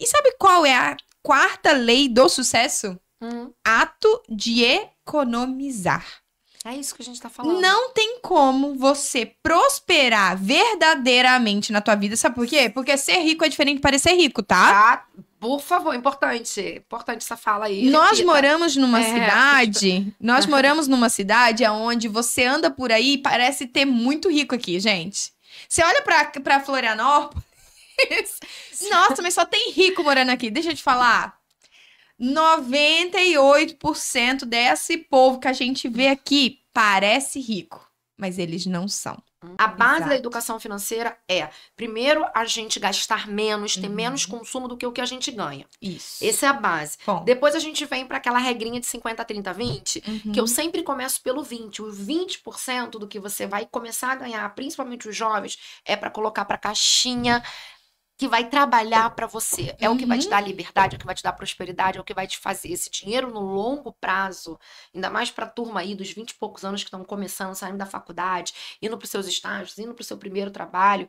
E sabe qual é a quarta lei do sucesso? Ato de economizar. É isso que a gente tá falando. Não tem como você prosperar verdadeiramente na tua vida. Sabe por quê? Porque ser rico é diferente de parecer rico, tá? Tá? Por favor, importante. Importante essa fala aí. Nós Repita. moramos numa assustador. nós moramos numa cidade onde você anda por aí e parece ter muito rico aqui, gente. Você olha pra Florianópolis, nossa, mas só tem rico morando aqui. Deixa eu te falar. 98% desse povo que a gente vê aqui parece rico, mas eles não são. A base da Exato. educação financeira é, primeiro, a gente gastar menos, ter menos consumo do que o que a gente ganha. Isso. Essa é a base. Bom. Depois a gente vem para aquela regrinha de 50, 30, 20, que eu sempre começo pelo 20. O 20% do que você vai começar a ganhar, principalmente os jovens, é para colocar para caixinha que vai trabalhar para você. É o que vai te dar liberdade, é o que vai te dar prosperidade, é o que vai te fazer esse dinheiro no longo prazo, ainda mais para a turma aí dos 20 e poucos anos que estão começando, saindo da faculdade, indo para os seus estágios, indo para o seu primeiro trabalho,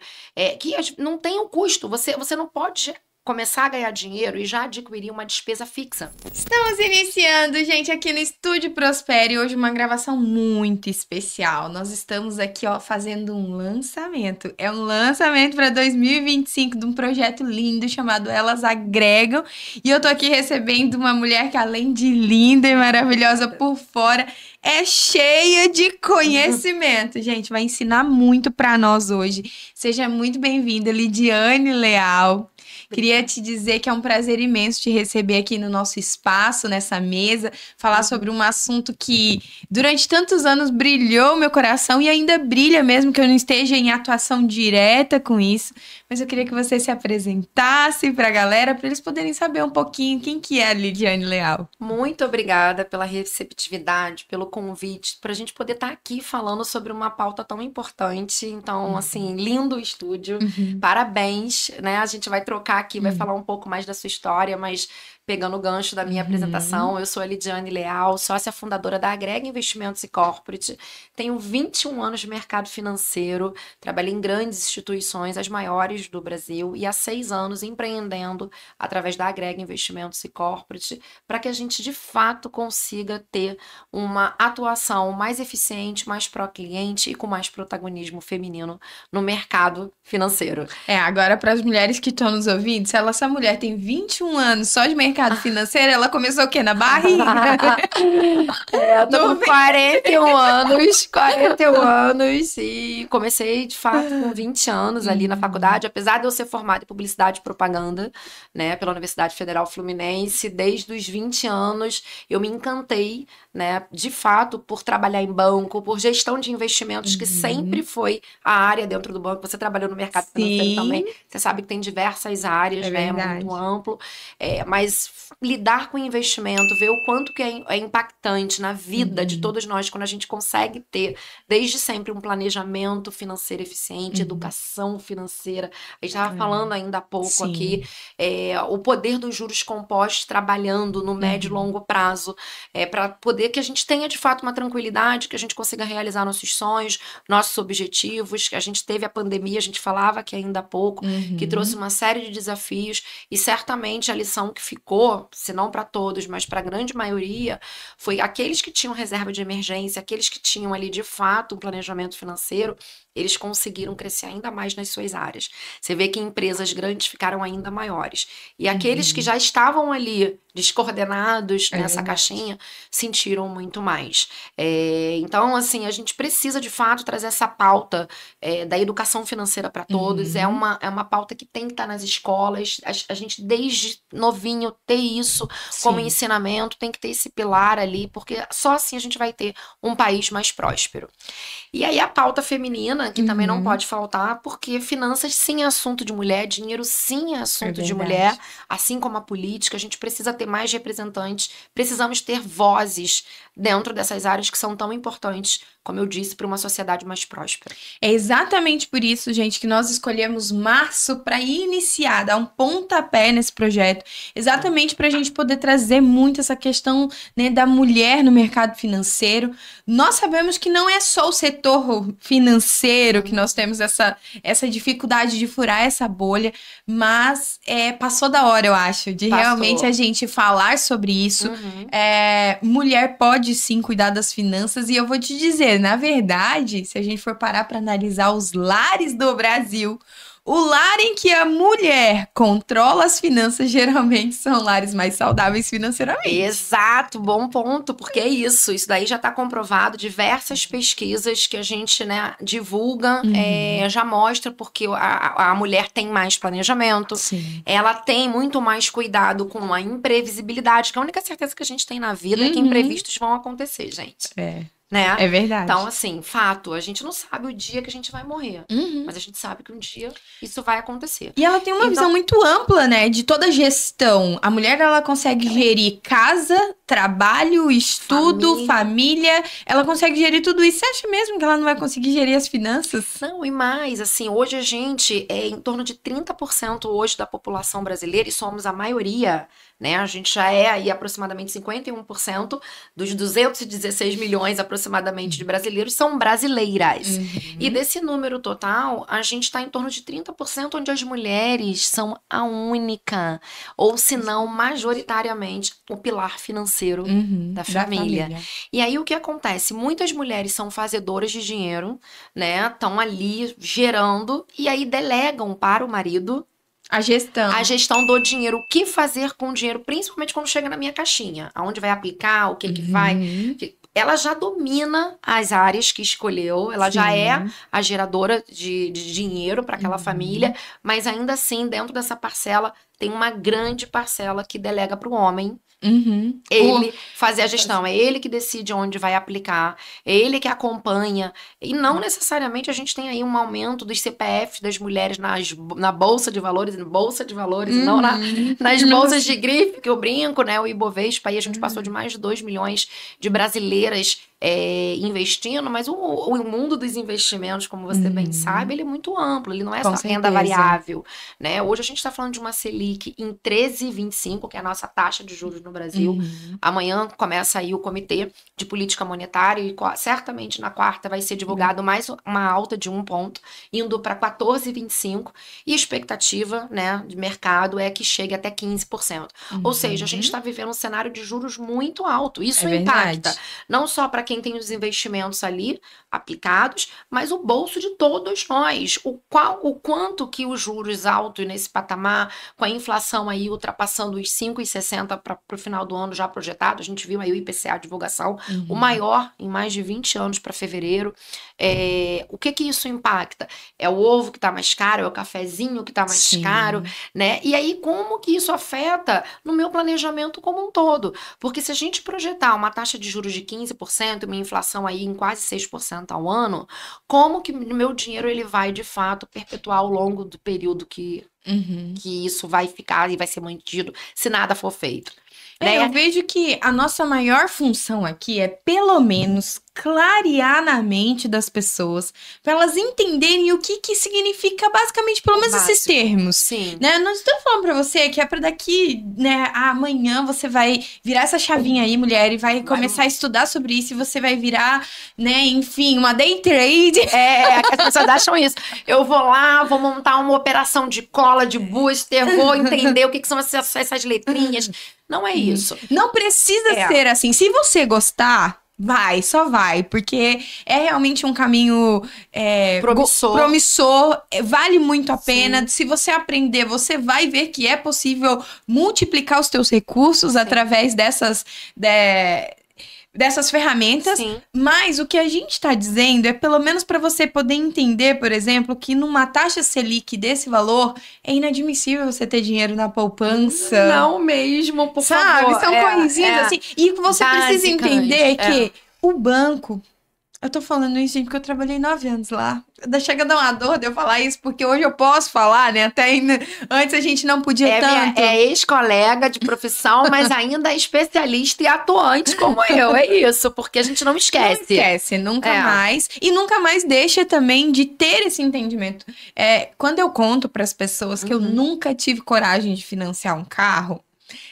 que não tem um custo. Você não pode começar a ganhar dinheiro e já adquirir uma despesa fixa. Estamos iniciando, gente, aqui no Estúdio Prospere, hoje uma gravação muito especial. Nós estamos aqui, ó, fazendo um lançamento. É um lançamento para 2025 de um projeto lindo chamado Elas Agregam. E eu tô aqui recebendo uma mulher que, além de linda e maravilhosa por fora, é cheia de conhecimento. Gente, vai ensinar muito para nós hoje. Seja muito bem-vinda, Lidiane Leal. Queria te dizer que é um prazer imenso te receber aqui no nosso espaço, nessa mesa, falar sobre um assunto que durante tantos anos brilhou meu coração e ainda brilha mesmo que eu não esteja em atuação direta com isso. Mas eu queria que você se apresentasse para a galera, para eles poderem saber um pouquinho quem que é a Lidiane Leal. Muito obrigada pela receptividade, pelo convite, para a gente poder estar aqui falando sobre uma pauta tão importante. Então, assim, lindo o estúdio. Parabéns, né? A gente vai trocar aqui, vai falar um pouco mais da sua história, mas pegando o gancho da minha apresentação, eu sou a Lidiane Leal, sócia fundadora da Agrega Investimentos e Corporate, tenho 21 anos de mercado financeiro, trabalhei em grandes instituições, as maiores do Brasil, e há 6 anos empreendendo através da Agrega Investimentos e Corporate, para que a gente de fato consiga ter uma atuação mais eficiente, mais pró-cliente e com mais protagonismo feminino no mercado financeiro. Agora para as mulheres que estão nos ouvindo, se essa mulher tem 21 anos só de mercado financeiro, ela começou o quê? Na barriga? Eu tô com 41 anos e comecei de fato com 20 anos ali na faculdade, apesar de eu ser formada em publicidade e propaganda, né, pela Universidade Federal Fluminense, desde os 20 anos eu me encantei, né, de fato por trabalhar em banco, por gestão de investimentos, que sempre foi a área dentro do banco. Você trabalhou no mercado financeiro também, você sabe que tem diversas áreas, né, muito amplo, mas lidar com investimento, ver o quanto que é impactante na vida de todos nós quando a gente consegue ter desde sempre um planejamento financeiro eficiente, educação financeira. A gente estava falando ainda há pouco aqui, o poder dos juros compostos trabalhando no médio e longo prazo, para poder que a gente tenha de fato uma tranquilidade, que a gente consiga realizar nossos sonhos, nossos objetivos, que a gente teve a pandemia, a gente falava aqui ainda há pouco, que trouxe uma série de desafios, e certamente a lição que ficou, se não para todos, mas para a grande maioria, foi aqueles que tinham reserva de emergência, aqueles que tinham ali de fato um planejamento financeiro, eles conseguiram crescer ainda mais nas suas áreas. Você vê que empresas grandes ficaram ainda maiores. E aqueles que já estavam ali descoordenados nessa caixinha, sentiram muito mais. Então, assim, a gente precisa de fato trazer essa pauta da educação financeira para todos. É uma pauta que tem que estar nas escolas. A gente, desde novinho, ter isso como ensinamento, tem que ter esse pilar ali, porque só assim a gente vai ter um país mais próspero. E aí a pauta feminina, que também não pode faltar, porque finanças sim é assunto de mulher, dinheiro sim é assunto de mulher, assim como a política. A gente precisa ter mais representantes, precisamos ter vozes dentro dessas áreas que são tão importantes, como eu disse, para uma sociedade mais próspera. É exatamente por isso, gente, que nós escolhemos março para iniciar, dar um pontapé nesse projeto, exatamente para a gente poder trazer muito essa questão, né, da mulher no mercado financeiro. Nós sabemos que não é só o setor financeiro que nós temos essa dificuldade de furar essa bolha, mas passou da hora, eu acho, de realmente a gente falar sobre isso. Mulher pode sim cuidar das finanças, e eu vou te dizer, na verdade, se a gente for parar para analisar os lares do Brasil, o lar em que a mulher controla as finanças geralmente são lares mais saudáveis financeiramente. Exato, bom ponto, porque é isso. Isso daí já está comprovado. Diversas pesquisas que a gente, né, divulga já mostra porque a mulher tem mais planejamento. Sim. Ela tem muito mais cuidado com a imprevisibilidade, que a única certeza que a gente tem na vida é que imprevistos vão acontecer, gente. Né? É verdade. Então, assim, fato, a gente não sabe o dia que a gente vai morrer, mas a gente sabe que um dia isso vai acontecer. E ela tem uma visão muito ampla, né, de toda a gestão. A mulher, ela consegue gerir casa, trabalho, estudo, família. Ela consegue gerir tudo isso. Você acha mesmo que ela não vai conseguir gerir as finanças? Não, e mais, assim, hoje a gente é em torno de 30% hoje da população brasileira, e somos a maioria, né? A gente já é aí aproximadamente 51% dos 216 milhões aproximadamente de brasileiros são brasileiras. E desse número total, a gente está em torno de 30% onde as mulheres são a única, ou se não, majoritariamente, o pilar financeiro da família. E aí o que acontece? Muitas mulheres são fazedoras de dinheiro, né? Estão ali gerando e aí delegam para o marido a gestão do dinheiro, o que fazer com o dinheiro, principalmente quando chega na minha caixinha, aonde vai aplicar, o que que vai. Ela já domina as áreas que escolheu, ela já é a geradora de dinheiro para aquela família, mas ainda assim, dentro dessa parcela, tem uma grande parcela que delega para o homem. Ele fazer a gestão, é ele que decide onde vai aplicar, é ele que acompanha, e não necessariamente a gente tem aí um aumento dos CPFs das mulheres na Bolsa de Valores, não nas bolsas de grife, que eu brinco, né, o Ibovespa, aí a gente passou de mais de 2 milhões de brasileiras investindo, mas o mundo dos investimentos, como você bem sabe, ele é muito amplo, ele não é só renda variável, né? Hoje a gente está falando de uma Selic em 13,25, que é a nossa taxa de juros no Brasil. Amanhã começa aí o Comitê de Política Monetária e certamente na quarta vai ser divulgado mais uma alta de 1 ponto, indo para 14,25, e a expectativa, né, de mercado é que chegue até 15%. Ou seja, a gente está vivendo um cenário de juros muito alto. Isso impacta não só para quem tem os investimentos ali aplicados, mas o bolso de todos nós. O quanto que os juros altos nesse patamar, com a inflação aí ultrapassando os 5,60 para o final do ano já projetado, a gente viu aí o IPCA, a divulgação, o maior em mais de 20 anos para fevereiro. O que isso impacta? É o ovo que está mais caro, é o cafezinho que está mais caro, né? E aí como que isso afeta no meu planejamento como um todo? Porque se a gente projetar uma taxa de juros de 15%, uma inflação aí em quase 6% ao ano, como que o meu dinheiro ele vai de fato perpetuar ao longo do período que isso vai ficar e vai ser mantido se nada for feito? Eu vejo que a nossa maior função aqui é, pelo menos, clarear na mente das pessoas, para elas entenderem o que significa, basicamente, pelo menos esses termos. Né? Não estou falando para você que é para daqui, né, amanhã você vai virar essa chavinha aí, mulher, e vai começar a estudar sobre isso, e você vai virar, né, enfim, uma day trade. As pessoas acham isso. Eu vou lá, vou montar uma operação de cola, de booster, vou entender o que são essas letrinhas. Não é isso. Não precisa ser assim. Se você gostar, só vai, porque é realmente um caminho promissor, vale muito a pena. Se você aprender, você vai ver que é possível multiplicar os teus recursos através dessas ferramentas, mas o que a gente está dizendo é pelo menos para você poder entender, por exemplo, que numa taxa Selic desse valor, é inadmissível você ter dinheiro na poupança. Não mesmo, por favor. São coisinhas assim. E você precisa entender que o banco, Eu tô falando isso, gente, porque eu trabalhei 9 anos lá. Chega a dar uma dor de eu falar isso, porque hoje eu posso falar, né? Até ainda, antes a gente não podia tanto. É ex-colega de profissão, mas ainda é especialista e atuante como eu. É isso, porque a gente não esquece. Não esquece, nunca mais. E nunca mais deixa também de ter esse entendimento. Quando eu conto para as pessoas que eu nunca tive coragem de financiar um carro,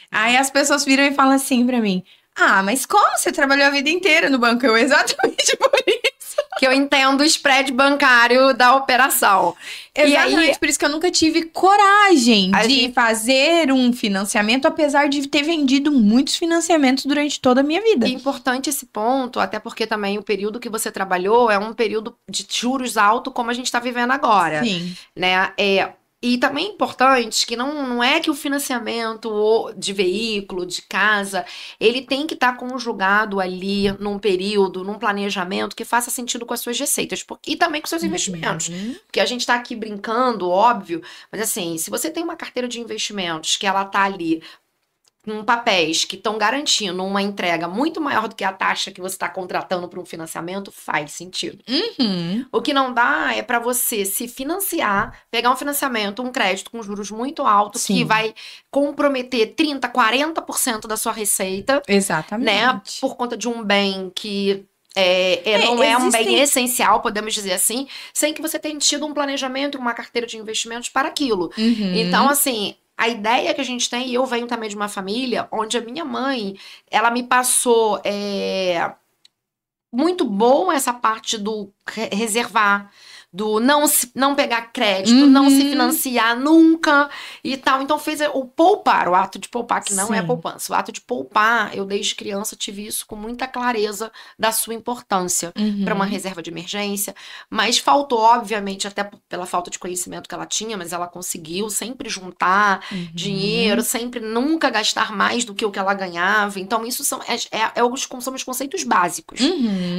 aí as pessoas viram e falam assim para mim: ah, mas como você trabalhou a vida inteira no banco? Eu, exatamente por isso. Que eu entendo o spread bancário da operação. Exatamente, E aí, por isso que eu nunca tive coragem de fazer um financiamento, apesar de ter vendido muitos financiamentos durante toda a minha vida. É importante esse ponto, até porque também o período que você trabalhou é um período de juros alto, como a gente está vivendo agora. Sim. Né? E também é importante que não é que o financiamento de veículo, de casa, ele tem que estar conjugado ali num período, num planejamento que faça sentido com as suas receitas e também com seus investimentos. Porque a gente está aqui brincando, óbvio, mas assim, se você tem uma carteira de investimentos que ela tá ali com papéis que estão garantindo uma entrega muito maior do que a taxa que você está contratando para um financiamento, faz sentido. O que não dá é para você se financiar, pegar um financiamento, um crédito com juros muito altos, que vai comprometer 30%, 40% da sua receita. Exatamente. Né? Por conta de um bem que não é um bem essencial, podemos dizer assim, sem que você tenha tido um planejamento, uma carteira de investimentos para aquilo. Então, assim, a ideia que a gente tem, e eu venho também de uma família onde a minha mãe, ela me passou muito bom essa parte do reservar, do não pegar crédito, não se financiar nunca e tal. Então fez o poupar, o ato de poupar, que não é poupança. O ato de poupar, eu desde criança tive isso com muita clareza da sua importância para uma reserva de emergência. Mas faltou, obviamente, até pela falta de conhecimento que ela tinha, mas ela conseguiu sempre juntar dinheiro, sempre nunca gastar mais do que o que ela ganhava. Então isso são os conceitos básicos,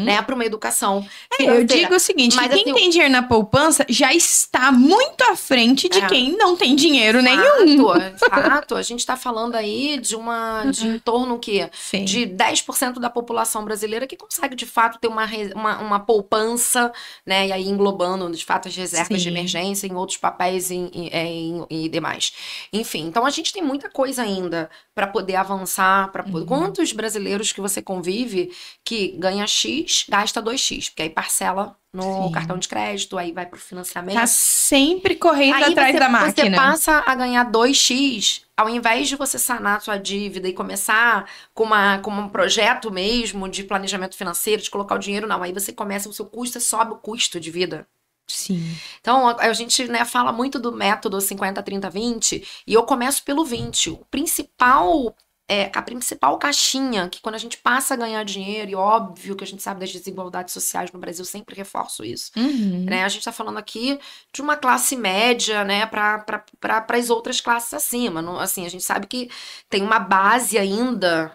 né, para uma educação financeira. Eu digo o seguinte, mas, quem tem dinheiro na poupança já está muito à frente de quem não tem dinheiro nenhum. Fato. A gente está falando aí de em torno de 10% da população brasileira que consegue, de fato, ter uma poupança, né? E aí englobando, de fato, as reservas de emergência em outros papéis e demais. Enfim, então a gente tem muita coisa ainda para poder avançar. Quantos brasileiros que você convive que ganha X, gasta 2X, porque aí parcela no cartão de crédito, aí vai pro financiamento. Tá sempre correndo atrás da máquina. Você passa a ganhar 2X, ao invés de você sanar sua dívida e começar com um projeto mesmo de planejamento financeiro, de colocar o dinheiro, não. Aí você começa, o seu custo, sobe o custo de vida. Sim. Então, a gente, né, fala muito do método 50, 30, 20, e eu começo pelo 20. A principal caixinha, que quando a gente passa a ganhar dinheiro, e óbvio que a gente sabe das desigualdades sociais no Brasil, sempre reforço isso, né? A gente tá falando aqui de uma classe média, né, para as outras classes acima. Assim, a gente sabe que tem uma base ainda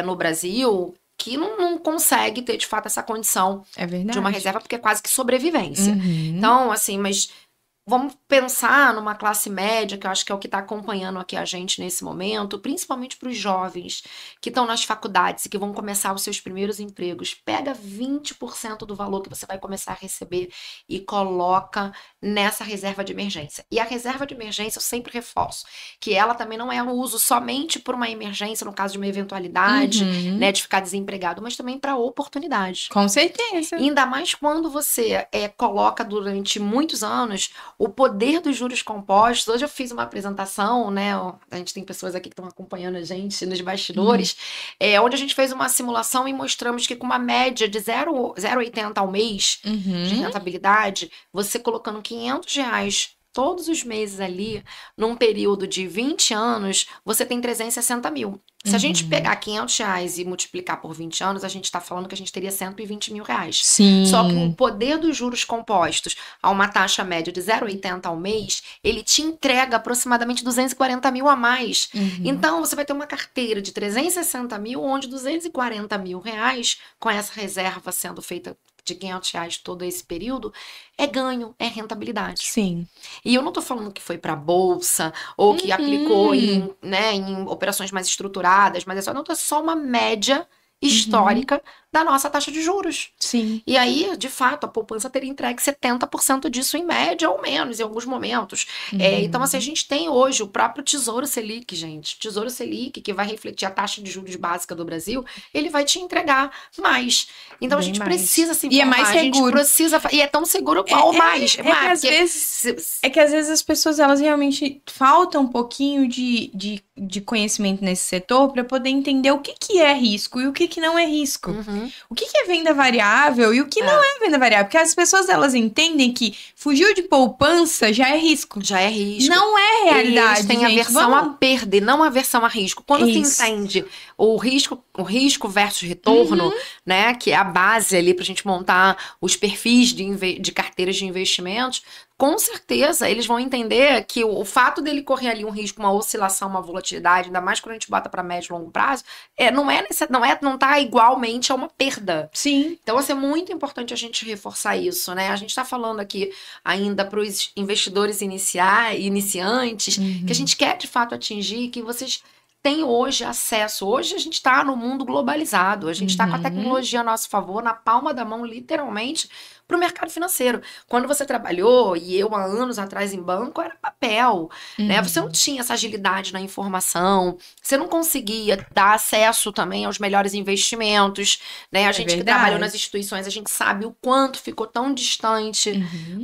no Brasil que não consegue ter, de fato, essa condição de uma reserva, porque é quase que sobrevivência. Então, assim, mas vamos pensar numa classe média, que eu acho que é o que está acompanhando aqui a gente nesse momento, principalmente para os jovens que estão nas faculdades e que vão começar os seus primeiros empregos. Pega 20% do valor que você vai começar a receber e coloca nessa reserva de emergência. E a reserva de emergência, eu sempre reforço, que ela também não é um uso somente por uma emergência, no caso de uma eventualidade, né, de ficar desempregado, mas também para oportunidade. Com certeza. Ainda mais quando você coloca durante muitos anos o poder dos juros compostos. Hoje eu fiz uma apresentação, né? A gente tem pessoas aqui que estão acompanhando a gente nos bastidores, onde a gente fez uma simulação e mostramos que com uma média de 0,80 ao mês de rentabilidade, você colocando R$500 todos os meses ali, num período de 20 anos, você tem 360 mil. Se a gente pegar R$500 e multiplicar por 20 anos, a gente está falando que a gente teria R$120 mil. Sim. Só que o poder dos juros compostos a uma taxa média de 0,80 ao mês, ele te entrega aproximadamente 240 mil a mais. Então, você vai ter uma carteira de 360 mil, onde 240 mil reais, com essa reserva sendo feita de R$500 todo esse período, é ganho, é rentabilidade. Sim. E eu não tô falando que foi pra bolsa, ou que aplicou em operações mais estruturadas, mas é só uma média histórica da nossa taxa de juros. Sim. E aí, de fato, a poupança teria entregue 70% disso em média ou menos, em alguns momentos. Então, assim, a gente tem hoje o próprio Tesouro Selic, gente. Tesouro Selic, que vai refletir a taxa de juros básica do Brasil, ele vai te entregar mais. Então, a Bem gente mais. precisa se E é informar. mais A gente seguro. precisa... E é tão seguro ou mais. É que às vezes as pessoas, elas realmente faltam um pouquinho de conhecimento nesse setor para poder entender o que é risco e o que não é risco. O que é venda variável e o que não é venda variável. Porque as pessoas, elas entendem que fugiu de poupança já é risco. Já é risco. Não é realidade, eles têm gente. aversão a perda e não aversão a risco. Quando se Isso. entende o risco versus retorno, né, que é a base ali para a gente montar os perfis de carteiras de investimentos, com certeza eles vão entender que o fato dele correr ali um risco, uma oscilação, uma volatilidade, ainda mais quando a gente bota para médio e longo prazo, não tá igualmente a uma perda. Sim. Então, assim, é muito importante a gente reforçar isso, né? A gente está falando aqui ainda para os investidores iniciantes, que a gente quer de fato atingir, que vocês têm hoje acesso. Hoje a gente está no mundo globalizado, a gente está com a tecnologia a nosso favor, na palma da mão, literalmente, para o mercado financeiro. Quando você trabalhou, e eu há anos atrás em banco, era papel, né? Você não tinha essa agilidade na informação, você não conseguia dar acesso também aos melhores investimentos, né? A gente que trabalhou nas instituições, a gente sabe o quanto ficou tão distante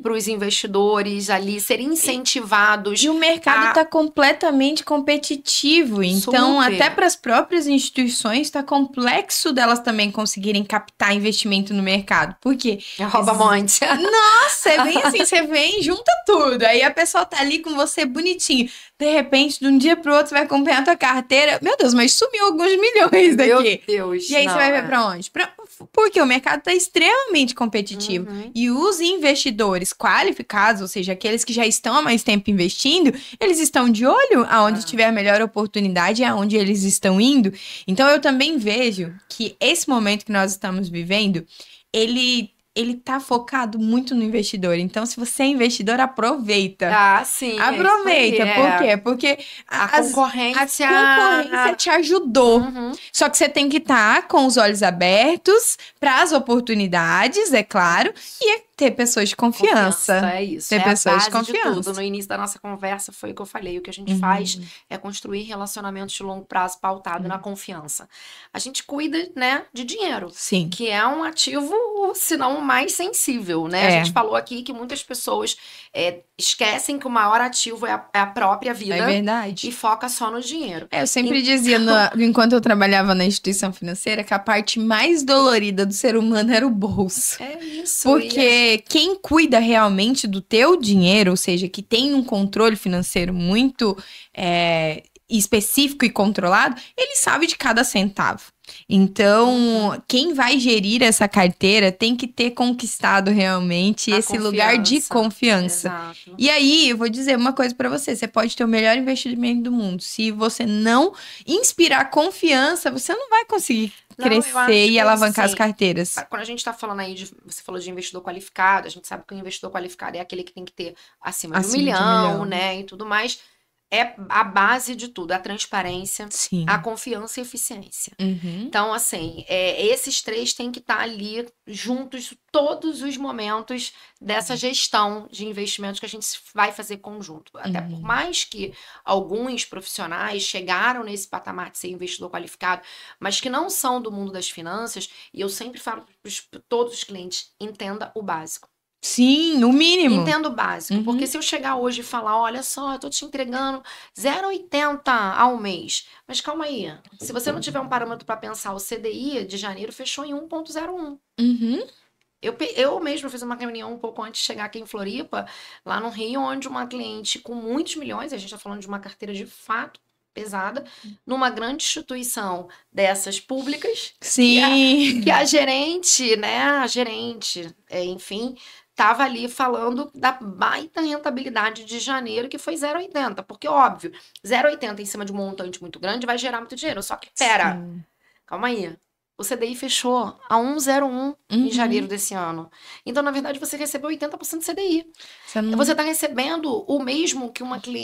para os investidores ali serem incentivados. E o mercado está completamente competitivo, então até para as próprias instituições está complexo delas também conseguirem captar investimento no mercado. Por quê? Rouba monte. Nossa, é bem assim, você vem, junta tudo. Aí a pessoa tá ali com você bonitinho. De repente, de um dia pro outro, você vai acompanhar a tua carteira. Meu Deus, mas sumiu alguns milhões daqui. Meu Deus. E aí você vai ver pra onde? Porque o mercado tá extremamente competitivo. E os investidores qualificados, ou seja, aqueles que já estão há mais tempo investindo, eles estão de olho aonde tiver a melhor oportunidade e aonde eles estão indo. Então, eu também vejo que esse momento que nós estamos vivendo, ele tá focado muito no investidor. Então, se você é investidor, aproveita. Ah, sim. Aproveita. Por quê? Porque a concorrência te ajudou. Só que você tem que estar com os olhos abertos para as oportunidades, é claro, e ter pessoas de confiança. É isso. Ter pessoas de confiança. De tudo. No início da nossa conversa foi o que eu falei. O que a gente faz é construir relacionamentos de longo prazo pautado na confiança. A gente cuida, né, de dinheiro. Sim. Que é um ativo, se não o mais sensível, né? A gente falou aqui que muitas pessoas esquecem que o maior ativo é a própria vida. É verdade. E foca só no dinheiro. Eu sempre dizia, enquanto eu trabalhava na instituição financeira, que a parte mais dolorida do ser humano era o bolso. É isso. Porque quem cuida realmente do teu dinheiro, ou seja, que tem um controle financeiro muito específico e controlado, ele sabe de cada centavo. Então, quem vai gerir essa carteira tem que ter conquistado realmente esse lugar de confiança. Exato. E aí, eu vou dizer uma coisa pra você, você pode ter o melhor investimento do mundo. Se você não inspirar confiança, você não vai conseguir crescer e alavancar as carteiras. Quando a gente tá falando aí, você falou de investidor qualificado, a gente sabe que o investidor qualificado é aquele que tem que ter acima de um milhão, né, e tudo mais. É a base de tudo, a transparência, a confiança e a eficiência. Então, assim, esses três têm que estar ali juntos todos os momentos dessa gestão de investimentos que a gente vai fazer conjunto. Até por mais que alguns profissionais chegaram nesse patamar de ser investidor qualificado, mas que não são do mundo das finanças, e eu sempre falo para todos os clientes, entenda o básico. Sim, o mínimo. Entendo o básico, porque se eu chegar hoje e falar, olha só, eu tô te entregando 0,80 ao mês, mas calma aí, se você não tiver um parâmetro para pensar, o CDI de janeiro fechou em 1,01. Eu mesmo fiz uma reunião um pouco antes de chegar aqui em Floripa, lá no Rio, onde uma cliente com muitos milhões, a gente tá falando de uma carteira de fato pesada, numa grande instituição dessas públicas, que a gerente, né, enfim, estava ali falando da baita rentabilidade de janeiro, que foi 0,80. Porque, óbvio, 0,80 em cima de um montante muito grande vai gerar muito dinheiro. Só que, calma aí. o CDI fechou a 1,01 em janeiro desse ano. Então, na verdade, você recebeu 80% do CDI. Você está recebendo o mesmo que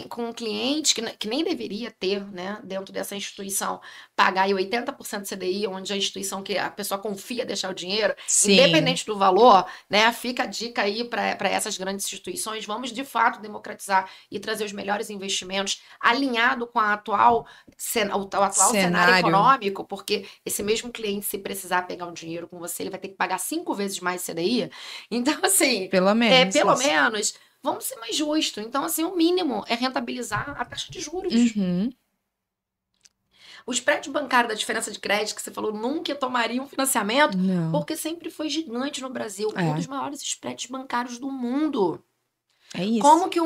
com um cliente que nem deveria ter, né, dentro dessa instituição, pagar aí 80% do CDI, onde a instituição que a pessoa confia deixar o dinheiro, independente do valor, né? Fica a dica aí para essas grandes instituições. Vamos, de fato, democratizar e trazer os melhores investimentos alinhado com o atual cenário econômico, porque esse mesmo cliente, se precisar pegar um dinheiro com você, ele vai ter que pagar 5 vezes mais CDI. Então, assim, pelo menos, vamos ser mais justos. Então, assim, o mínimo é rentabilizar a taxa de juros. O spread bancário da diferença de crédito que você falou, nunca tomaria um financiamento, porque sempre foi gigante no Brasil. Um dos maiores spreads bancários do mundo. É isso. Como que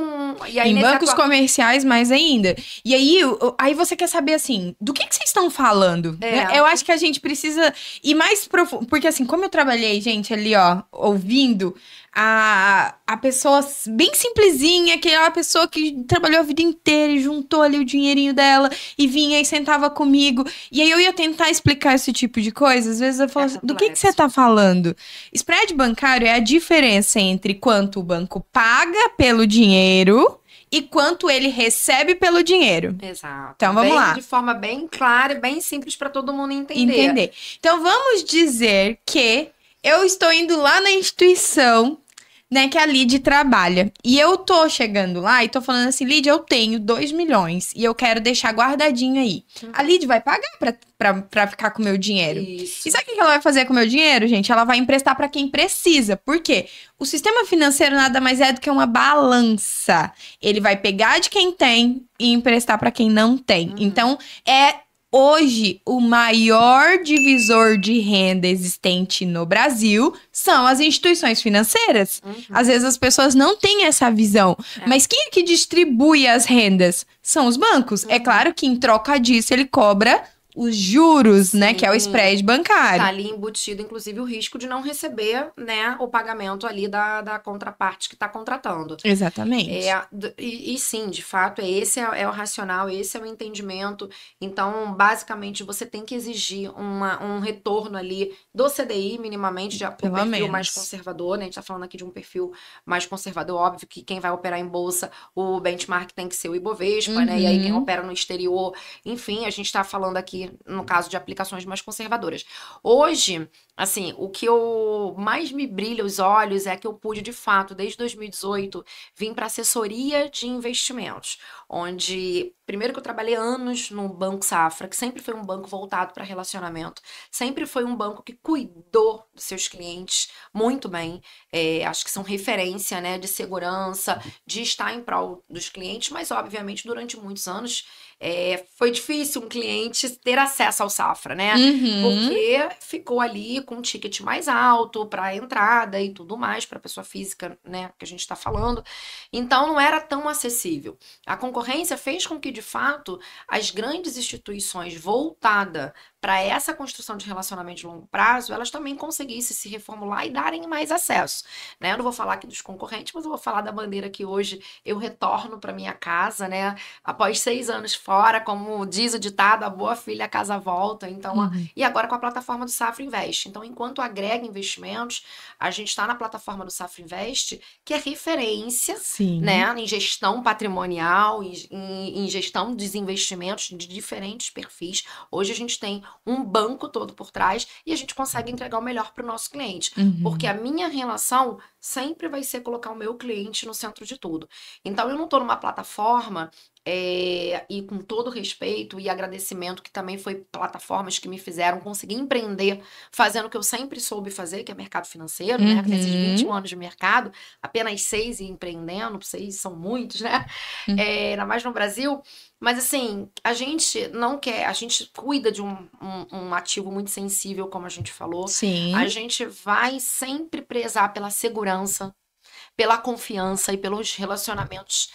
E aí, em bancos comerciais, mais ainda. E aí você quer saber, assim, do que vocês estão falando? Né? Eu acho que a gente precisa ir mais profundo. Porque, assim, como eu trabalhei, gente, ali, ó, ouvindo a pessoa bem simplesinha, que é uma pessoa que trabalhou a vida inteira e juntou ali o dinheirinho dela e vinha e sentava comigo. E aí eu ia tentar explicar esse tipo de coisa. Às vezes eu falo assim, do que você tá falando? Spread bancário é a diferença entre quanto o banco paga pelo dinheiro e quanto ele recebe pelo dinheiro. Exato. Então vamos lá. De forma bem clara e bem simples para todo mundo entender. Então vamos dizer que eu estou indo lá na instituição, né, que a Lid trabalha. E eu tô chegando lá e tô falando assim, Lid, eu tenho 2 milhões e eu quero deixar guardadinho aí. A Lid vai pagar pra ficar com o meu dinheiro. Isso. E sabe o que ela vai fazer com o meu dinheiro, gente? Ela vai emprestar pra quem precisa. Por quê? O sistema financeiro nada mais é do que uma balança. Ele vai pegar de quem tem e emprestar pra quem não tem. Então, hoje, o maior divisor de renda existente no Brasil são as instituições financeiras. Às vezes as pessoas não têm essa visão. Mas quem é que distribui as rendas? São os bancos. É claro que em troca disso ele cobra os juros, né, que é o spread bancário. Tá ali embutido, inclusive, o risco de não receber, né, o pagamento ali da contraparte que tá contratando. Exatamente. E sim, de fato, esse é o racional, esse é o entendimento. Então, basicamente, você tem que exigir um retorno ali do CDI, minimamente, pro perfil mais conservador, né? A gente tá falando aqui de um perfil mais conservador, óbvio que quem vai operar em bolsa, o benchmark tem que ser o Ibovespa, né? E aí quem opera no exterior, enfim, a gente tá falando aqui no caso de aplicações mais conservadoras. Hoje, assim, o que mais me brilha os olhos é que eu pude, de fato, desde 2018, vir para assessoria de investimentos, onde, primeiro que eu trabalhei anos no Banco Safra, que sempre foi um banco voltado para relacionamento, sempre foi um banco que cuidou dos seus clientes muito bem, acho que são referência, né, de segurança, de estar em prol dos clientes, mas, obviamente, durante muitos anos, foi difícil um cliente ter acesso ao Safra, né? Porque ficou ali com um ticket mais alto para entrada e tudo mais, para pessoa física, né? Que a gente está falando. Então, não era tão acessível. A concorrência fez com que, de fato, as grandes instituições voltadas para essa construção de relacionamento de longo prazo, elas também conseguissem se reformular e darem mais acesso, né? Eu não vou falar aqui dos concorrentes, mas eu vou falar da bandeira que hoje eu retorno para minha casa, né? Após 6 anos fora, como diz o ditado, a boa filha a casa volta. Então, e agora com a plataforma do Safra Invest. Então, enquanto agrega investimentos, a gente está na plataforma do Safra Invest, que é referência, né? Em gestão patrimonial, em gestão dos investimentos de diferentes perfis. Hoje a gente tem um banco todo por trás e a gente consegue entregar o melhor para o nosso cliente. Porque a minha relação sempre vai ser colocar o meu cliente no centro de tudo. Então, eu não estou numa plataforma e com todo respeito e agradecimento, que também foi plataformas que me fizeram conseguir empreender fazendo o que eu sempre soube fazer, que é mercado financeiro, né? Nesses 21 anos de mercado, apenas 6 empreendendo, 6 são muitos, né? Ainda mais no Brasil. Mas assim, a gente não quer, a gente cuida de um ativo muito sensível, como a gente falou. A gente vai sempre prezar pela segurança, pela confiança e pelos relacionamentos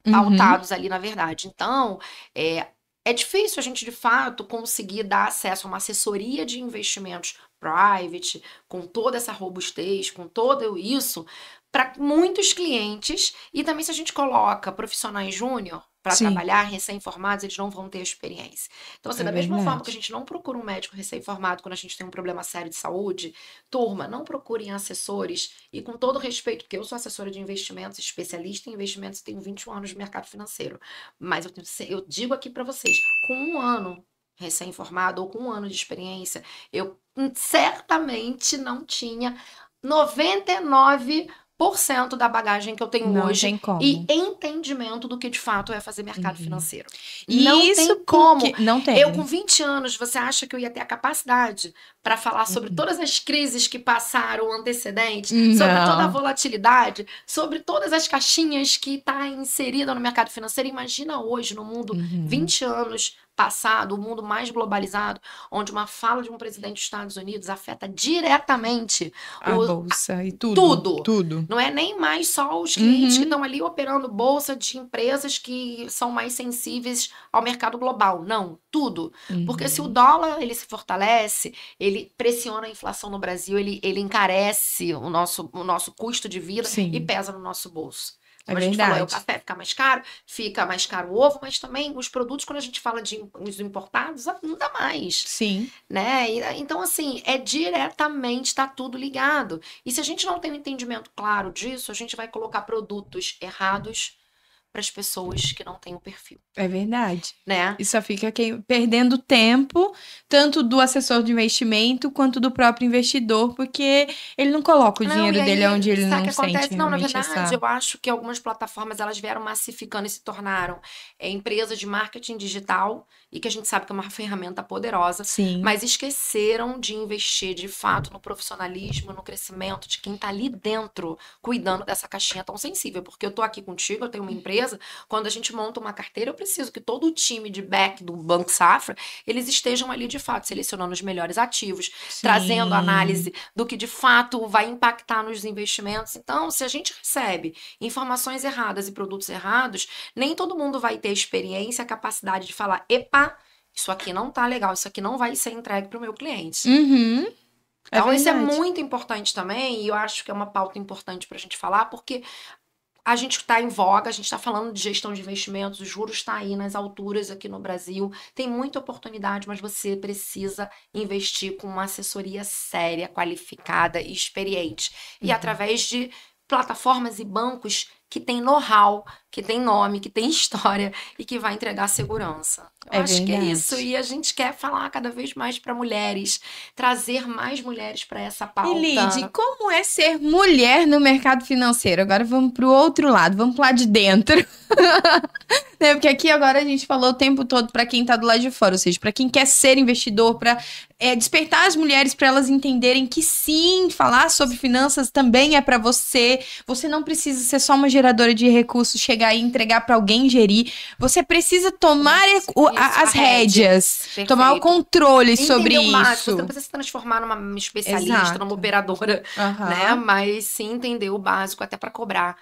pautados ali, na verdade. Então, é difícil a gente, de fato, conseguir dar acesso a uma assessoria de investimentos private, com toda essa robustez, com todo isso, para muitos clientes. E também, se a gente coloca profissionais júnior, para Sim, trabalhar, recém-formados, eles não vão ter experiência. Então, assim, é da mesma forma que verdade. a gente não procura um médico recém-formado quando a gente tem um problema sério de saúde, turma, não procurem assessores, e com todo respeito, porque eu sou assessora de investimentos, especialista em investimentos, e tenho 21 anos de mercado financeiro, mas eu digo aqui para vocês, com um ano recém-formado ou com um ano de experiência, eu certamente não tinha 99% da bagagem que eu tenho Não hoje tem e como. entendimento do que de fato é fazer mercado Uhum. financeiro. E Não isso tem porque. como. Não Eu, com tem. 20 anos, você acha que eu ia ter a capacidade para falar sobre todas as crises que passaram antecedentes, sobre toda a Não. volatilidade, sobre todas as caixinhas que está inserida no mercado financeiro? Imagina hoje, no mundo, Uhum. 20 anos passado, o mundo mais globalizado, onde uma fala de um presidente dos Estados Unidos afeta diretamente A o, bolsa e tudo. tudo. Tudo. Não é nem mais só os clientes que Uhum. estão ali operando bolsa de empresas que são mais sensíveis ao mercado global. Não, tudo. Porque se o Uhum. dólar ele se fortalece, ele pressiona a inflação no Brasil, ele encarece o nosso custo de vida e Sim, pesa no nosso bolso. é Como a gente falou, o verdade. café fica mais caro o ovo, mas também os produtos, quando a gente fala de os importados, ainda mais, Sim, né? Então, assim, é diretamente, está tudo ligado. E se a gente não tem um entendimento claro disso, a gente vai colocar produtos errados para as pessoas que não têm o perfil, é verdade. né? E só fica perdendo tempo, tanto do assessor de investimento quanto do próprio investidor, porque ele não coloca o Não, e dinheiro dele aí, onde ele sabe o não que sente acontece? Não, na realmente verdade, essa. eu acho que algumas plataformas elas vieram massificando e se tornaram empresas de marketing digital, e que a gente sabe que é uma ferramenta poderosa, Sim. mas esqueceram de investir de fato no profissionalismo, no crescimento de quem está ali dentro, cuidando dessa caixinha tão sensível. Porque eu tô aqui contigo, eu tenho uma empresa, quando a gente monta uma carteira, eu preciso que todo o time de back do Banco Safra, eles estejam ali de fato, selecionando os melhores ativos, trazendo Sim. análise do que de fato vai impactar nos investimentos. Então, se a gente recebe informações erradas e produtos errados, nem todo mundo vai ter experiência, a capacidade de falar: epa, isso aqui não tá legal, isso aqui não vai ser entregue para o meu cliente. Uhum. É Então, isso é verdade. muito importante também, e eu acho que é uma pauta importante para a gente falar, porque a gente está em voga, a gente está falando de gestão de investimentos, o juros está aí nas alturas aqui no Brasil, tem muita oportunidade, mas você precisa investir com uma assessoria séria, qualificada e experiente. E Uhum. através de plataformas e bancos que têm know-how, que têm nome, que têm história e que vai entregar segurança. Eu É acho que é isso. verdade. E a gente quer falar cada vez mais para mulheres, trazer mais mulheres para essa E Lid, pauta. como é ser mulher no mercado financeiro? Agora vamos pro outro lado, vamos pro lado de dentro. Né? Porque aqui agora a gente falou o tempo todo para quem tá do lado de fora, ou seja, para quem quer ser investidor, para despertar as mulheres para elas entenderem que sim, falar sobre finanças também é para você. Você não precisa ser só uma geradora de recursos, chegar e entregar para alguém gerir. Você precisa tomar Isso, a as rédea. rédeas, tomar o Perfeito. controle sobre Entender o básico. Você não isso. precisa se transformar numa especialista, numa Exato. operadora, né? Aham. Mas sim entender o básico até para cobrar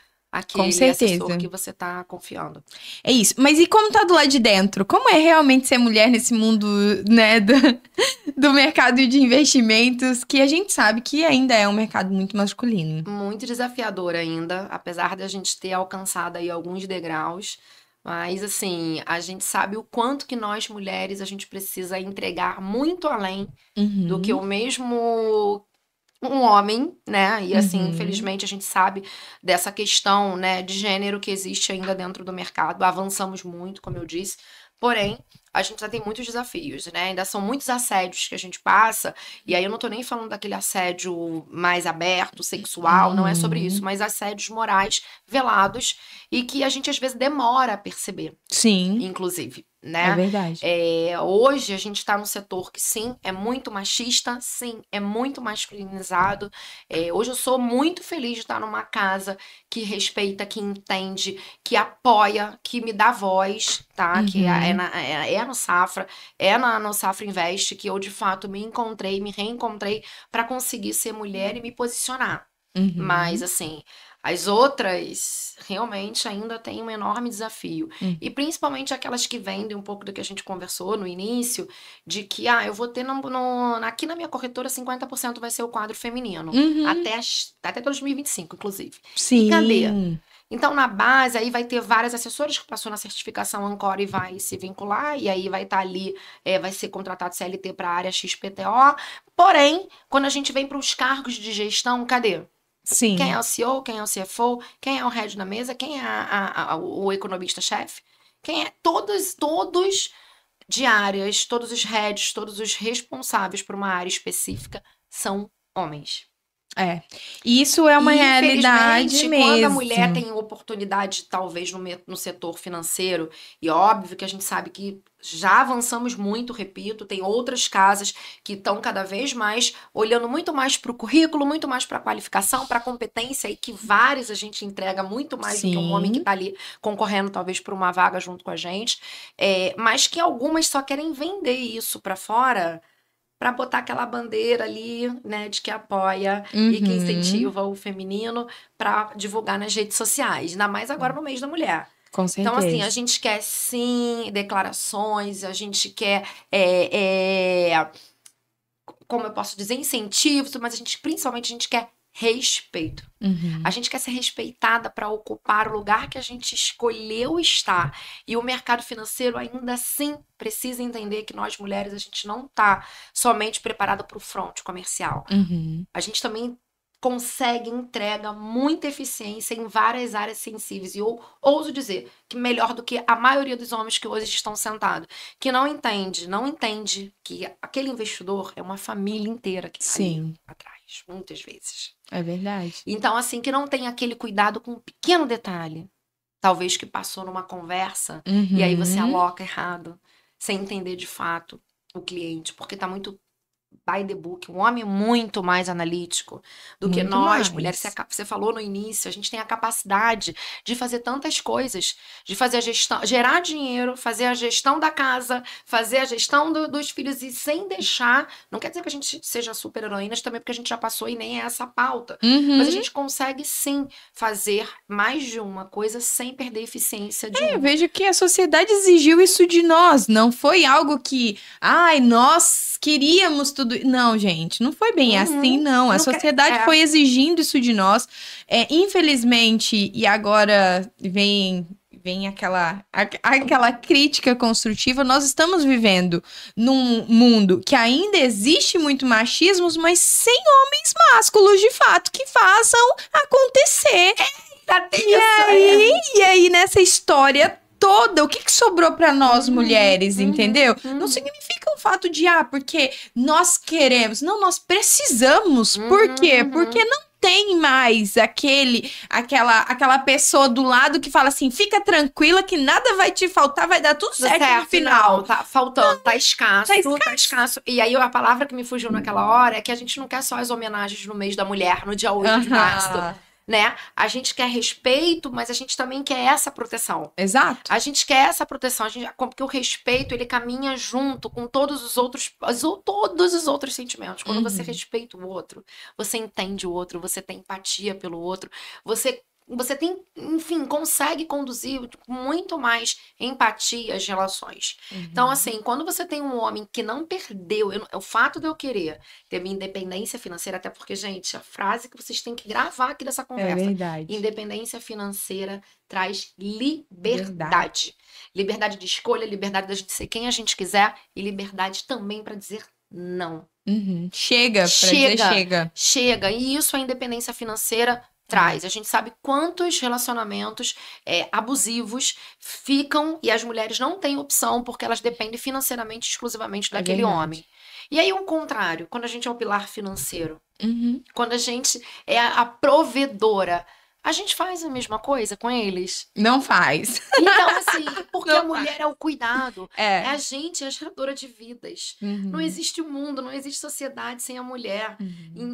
Com aquele assessor certeza. que você está confiando. É isso. Mas e como tá do lado de dentro? Como é realmente ser mulher nesse mundo, né, do mercado de investimentos, que a gente sabe que ainda é um mercado muito masculino? Muito desafiador ainda, apesar de a gente ter alcançado aí alguns degraus. Mas assim, a gente sabe o quanto que nós mulheres a gente precisa entregar muito além do que Uhum, o mesmo um homem, né? E assim, uhum, infelizmente, a gente sabe dessa questão, né, de gênero que existe ainda dentro do mercado. Avançamos muito, como eu disse, porém, a gente ainda tem muitos desafios, né? Ainda são muitos assédios que a gente passa, e aí eu não tô nem falando daquele assédio mais aberto, sexual, não é sobre isso, uhum. mas assédios morais velados e que a gente às vezes demora a perceber, Sim, inclusive, é né? verdade. Hoje a gente está num setor que sim, é muito machista, sim, é muito masculinizado. Hoje eu sou muito feliz de estar numa casa que respeita, que entende, que apoia, que me dá voz, tá? Que Uhum, é no Safra, no Safra Invest, que eu de fato me encontrei, me reencontrei para conseguir ser mulher e me posicionar. Mas, uhum, assim, as outras realmente ainda têm um enorme desafio. uhum, E principalmente aquelas que vendem um pouco do que a gente conversou no início, de que, eu vou ter aqui na minha corretora 50% vai ser o quadro feminino. uhum. Até 2025, inclusive. E cadê? Sim. Então, na base, aí vai ter várias assessoras que passou na certificação Ancora e vai se vincular, e aí vai estar ali, vai ser contratado CLT para a área XPTO. Porém, quando a gente vem para os cargos de gestão, cadê? Sim. Quem é o CEO, quem é o CFO, quem é o head na mesa, quem é o economista-chefe? Quem é? Todos de áreas, todos os heads, todos os responsáveis por uma área específica são homens. E isso é uma realidade Infelizmente, mesmo. quando a mulher tem oportunidade, talvez, no setor financeiro, e óbvio que a gente sabe que já avançamos muito, repito, tem outras casas que estão cada vez mais olhando muito mais para o currículo, muito mais para a qualificação, para a competência, e que várias a gente entrega muito mais do que um homem que está ali concorrendo, talvez, por uma vaga junto com a gente, mas que algumas só querem vender isso para fora, para botar aquela bandeira ali, né, de que apoia e que incentiva o feminino para divulgar nas redes sociais, ainda mais agora no mês da mulher. Com certeza. Então, assim, a gente quer, sim, declarações, a gente quer, como eu posso dizer, incentivos, mas principalmente, a gente quer respeito. A gente quer ser respeitada para ocupar o lugar que a gente escolheu estar. E o mercado financeiro ainda assim precisa entender que nós mulheres, a gente não está somente preparada para o front comercial. A gente também consegue entrega muita eficiência em várias áreas sensíveis. E eu ouso dizer que melhor do que a maioria dos homens que hoje estão sentados, que não entende que aquele investidor é uma família inteira que está ali atrás, muitas vezes. É verdade. Então, assim, que não tem aquele cuidado com um pequeno detalhe, talvez que passou numa conversa, e aí você aloca errado, sem entender de fato o cliente, porque tá muito by the book, um homem muito mais analítico do que nós, mulheres. Você falou no início, a gente tem a capacidade de fazer tantas coisas, de fazer a gestão, gerar dinheiro, fazer a gestão da casa, fazer a gestão dos filhos, e sem deixar, não quer dizer que a gente seja super heroínas também, porque a gente já passou e nem é essa a pauta, mas a gente consegue sim fazer mais de uma coisa sem perder a eficiência de uma. Eu vejo que a sociedade exigiu isso de nós, não foi algo que, nós queríamos tudo. Não, gente, não foi bem assim, não. A sociedade foi exigindo isso de nós. Infelizmente, e agora vem aquela crítica construtiva, nós estamos vivendo num mundo que ainda existe muito machismo, mas sem homens másculos, de fato, que façam acontecer. E aí, nessa história toda, o que sobrou para nós mulheres, entendeu? Não significa o fato de, porque nós queremos. Não, nós precisamos. Por quê? Porque não tem mais aquela pessoa do lado que fala assim, fica tranquila que nada vai te faltar, vai dar tudo certo no final. Não, tá faltando, tá escasso. E aí a palavra que me fugiu naquela hora é que a gente não quer só as homenagens no mês da mulher, no dia 8 de março. Né? A gente quer respeito, mas a gente também quer essa proteção. Exato. A gente quer essa proteção, porque o respeito, ele caminha junto com todos os outros sentimentos. Quando você respeita o outro, você entende o outro, você tem empatia pelo outro, você tem, enfim, consegue conduzir com muito mais empatia as relações. Então, assim, quando você tem um homem que não perdeu, o fato de eu querer ter minha independência financeira, até porque, gente, a frase que vocês têm que gravar aqui dessa conversa. É verdade. Independência financeira traz liberdade. Liberdade de escolha, liberdade da gente ser quem a gente quiser e liberdade também para dizer não. Chega, pra dizer chega. Chega. E isso a independência financeira traz. A gente sabe quantos relacionamentos abusivos ficam e as mulheres não têm opção porque elas dependem financeiramente, exclusivamente daquele homem. E aí, o contrário, quando a gente é o pilar financeiro, quando a gente é a provedora, a gente faz a mesma coisa com eles? Não faz. Então, assim, porque a mulher é o cuidado. A gente é a geradora de vidas. Não existe mundo, não existe sociedade sem a mulher.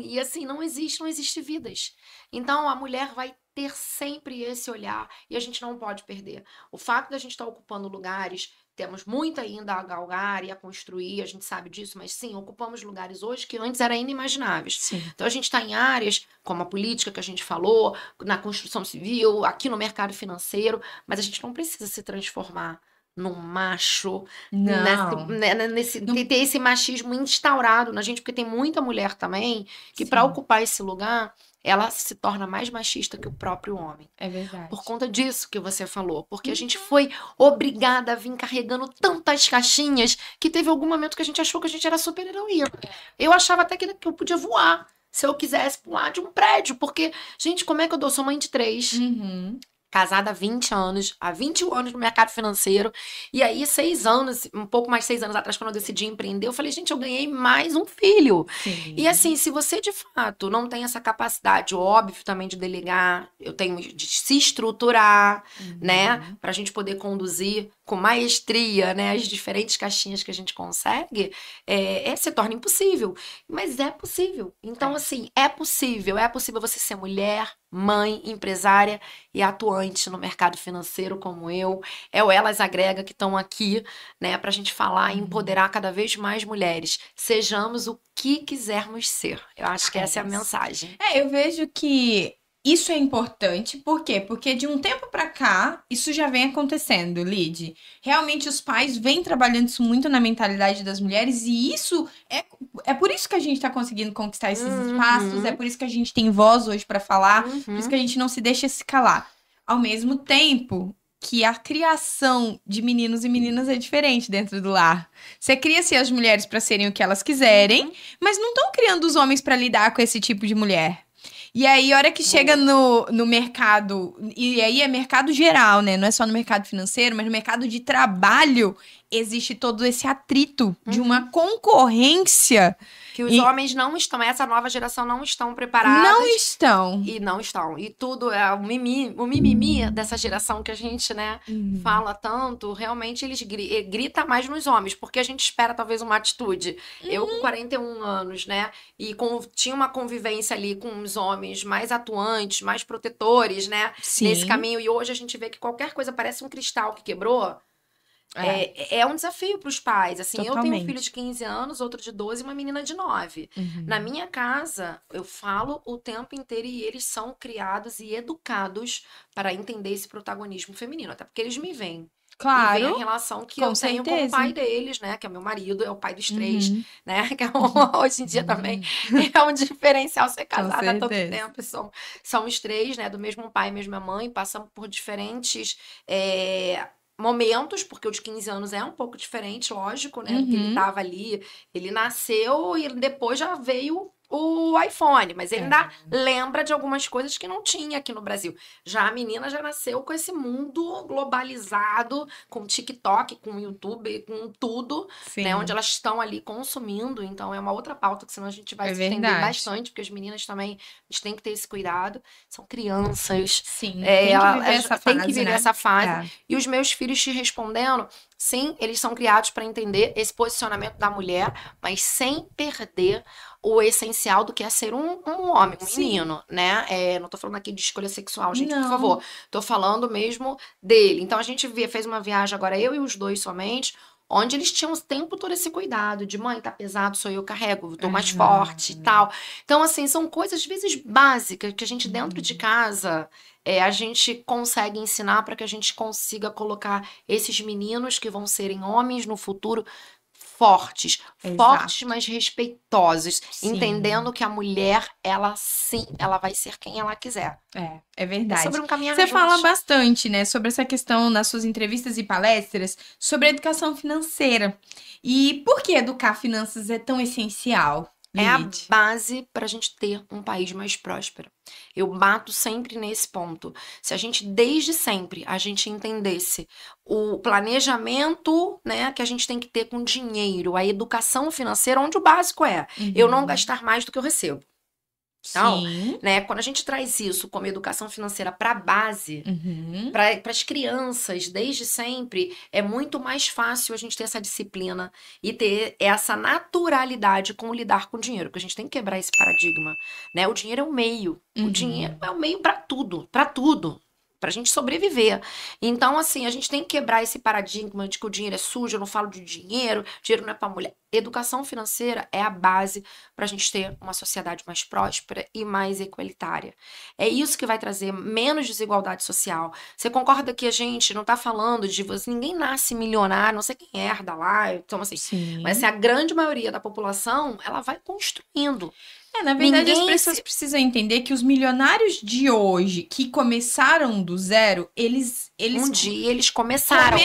E assim, não existe vidas. Então, a mulher vai ter sempre esse olhar e a gente não pode perder. O fato de a gente estar ocupando lugares, temos muito ainda a galgar e a construir, a gente sabe disso, mas sim, ocupamos lugares hoje que antes eram inimagináveis. Sim. Então a gente está em áreas como a política que a gente falou, na construção civil, aqui no mercado financeiro, mas a gente não precisa se transformar num macho, ter esse machismo instaurado na gente, porque tem muita mulher também que para ocupar esse lugar, ela se torna mais machista que o próprio homem. É verdade. Por conta disso que você falou. Porque a gente foi obrigada a vir carregando tantas caixinhas que teve algum momento que a gente achou que a gente era super-heroína. Eu achava até que eu podia voar se eu quisesse pular de um prédio. Porque, gente, como é que eu dou? Sou mãe de 3. Casada há 20 anos, há 21 anos no mercado financeiro. E aí, 6 anos, um pouco mais de 6 anos atrás, quando eu decidi empreender, eu falei, gente, eu ganhei mais um filho. Sim. E assim, se você de fato não tem essa capacidade, óbvio, também de delegar, eu tenho de se estruturar, né? Pra gente poder conduzir com maestria, né? As diferentes caixinhas que a gente consegue, se torna impossível. Mas é possível. Então, assim, é possível você ser mulher, mãe, empresária e atuante no mercado financeiro como eu. É o Elas Agrega que estão aqui, né, pra gente falar e empoderar cada vez mais mulheres. Sejamos o que quisermos ser. Eu acho que essa é a mensagem. Eu vejo que isso é importante, por quê? Porque de um tempo pra cá, isso já vem acontecendo, Lid. Realmente os pais vêm trabalhando isso muito na mentalidade das mulheres e isso é por isso que a gente tá conseguindo conquistar esses espaços, é por isso que a gente tem voz hoje pra falar, por isso que a gente não se deixa se calar. Ao mesmo tempo que a criação de meninos e meninas é diferente dentro do lar. Você cria-se as mulheres pra serem o que elas quiserem, mas não estão criando os homens pra lidar com esse tipo de mulher. E aí, a hora que chega no mercado, e aí é mercado geral, né? Não é só no mercado financeiro, mas no mercado de trabalho, existe todo esse atrito de uma concorrência. Que os homens não estão, essa nova geração não estão preparadas. Não estão. E não estão. E tudo é o mimimi dessa geração que a gente, né, fala tanto, realmente eles grita mais nos homens, porque a gente espera talvez uma atitude. Eu com 41 anos, né, e tinha uma convivência ali com os homens mais atuantes, mais protetores, né, nesse caminho. E hoje a gente vê que qualquer coisa parece um cristal que quebrou. É um desafio para os pais. Assim, eu tenho um filho de 15 anos, outro de 12 e uma menina de 9. Na minha casa, eu falo o tempo inteiro e eles são criados e educados para entender esse protagonismo feminino. Até porque eles me veem. Claro. E veem a relação que eu tenho com o pai deles, né? Que é meu marido, é o pai dos 3, né? Que hoje em dia também é um diferencial ser casada há tanto tempo. Somos 3, né? Do mesmo pai, mesma mãe, passamos por diferentes momentos, porque o de 15 anos é um pouco diferente, lógico, né? Porque ele tava ali, ele nasceu e depois já veio o iPhone, mas ele ainda lembra de algumas coisas que não tinha aqui no Brasil. Já a menina já nasceu com esse mundo globalizado, com TikTok, com YouTube, com tudo, né? Onde elas estão ali consumindo. Então é uma outra pauta que senão a gente vai se estender bastante, porque as meninas também, a gente tem que ter esse cuidado. São crianças. Sim, tem que viver essa fase. E os meus filhos te respondendo, sim, eles são criados para entender esse posicionamento da mulher, mas sem perder o essencial do que é ser um homem, um menino, né? Não tô falando aqui de escolha sexual, gente, por favor. Tô falando mesmo dele. Então, a gente fez uma viagem agora, eu e os 2 somente, onde eles tinham o tempo todo esse cuidado de, mãe, tá pesado, sou eu carrego, tô mais forte e tal. Então, assim, são coisas, às vezes, básicas que a gente, dentro de casa, a gente consegue ensinar para que a gente consiga colocar esses meninos que vão serem homens no futuro fortes, mas respeitosos, entendendo que a mulher, ela vai ser quem ela quiser. É verdade. Sobre um caminhar Você fala bastante, né, sobre essa questão nas suas entrevistas e palestras, sobre a educação financeira. E por que educar finanças é tão essencial? É a base para a gente ter um país mais próspero. Eu bato sempre nesse ponto. Se a gente, desde sempre, a gente entendesse o planejamento, né, que a gente tem que ter com dinheiro, a educação financeira, onde o básico é eu não gastar mais do que eu recebo. Então, né, quando a gente traz isso como educação financeira para a base, para as crianças, desde sempre, é muito mais fácil a gente ter essa disciplina e ter essa naturalidade com lidar com o dinheiro, porque a gente tem que quebrar esse paradigma, né? O dinheiro é um meio, o dinheiro é um meio para tudo, pra gente sobreviver. Então, assim, a gente tem que quebrar esse paradigma de que o dinheiro é sujo, eu não falo de dinheiro não é pra mulher. Educação financeira é a base pra gente ter uma sociedade mais próspera e mais igualitária. É isso que vai trazer menos desigualdade social. Você concorda que a gente não tá falando de ninguém nasce milionário, não sei quem herda lá, então assim, mas assim, a grande maioria da população, ela vai construindo. Na verdade, as Ninguém pessoas precisam entender que os milionários de hoje, que começaram do zero, eles Um dia eles começaram.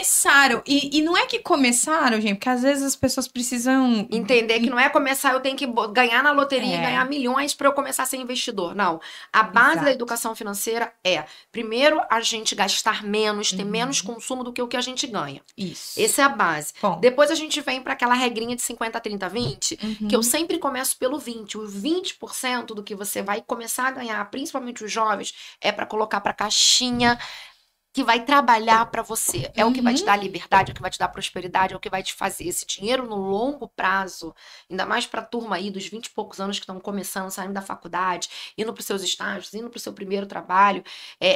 E não é que começaram, gente, porque às vezes as pessoas precisam Entender que não é começar, eu tenho que ganhar na loteria e É. ganhar milhões para eu começar a ser investidor. Não. A base da Exato. educação financeira é, primeiro, a gente gastar menos, ter Uhum. menos consumo do que o que a gente ganha. isso. Essa é a base. Bom. Depois a gente vem para aquela regrinha de 50, 30, 20, Uhum. que eu sempre começo pelo 20. O 20% do que você vai começar a ganhar, principalmente os jovens, é para colocar para caixinha que vai trabalhar para você. É o que vai te dar liberdade, é o que vai te dar prosperidade, é o que vai te fazer esse dinheiro no longo prazo, ainda mais para a turma aí dos 20 e poucos anos que estão começando, saindo da faculdade, indo para os seus estágios, indo para o seu primeiro trabalho,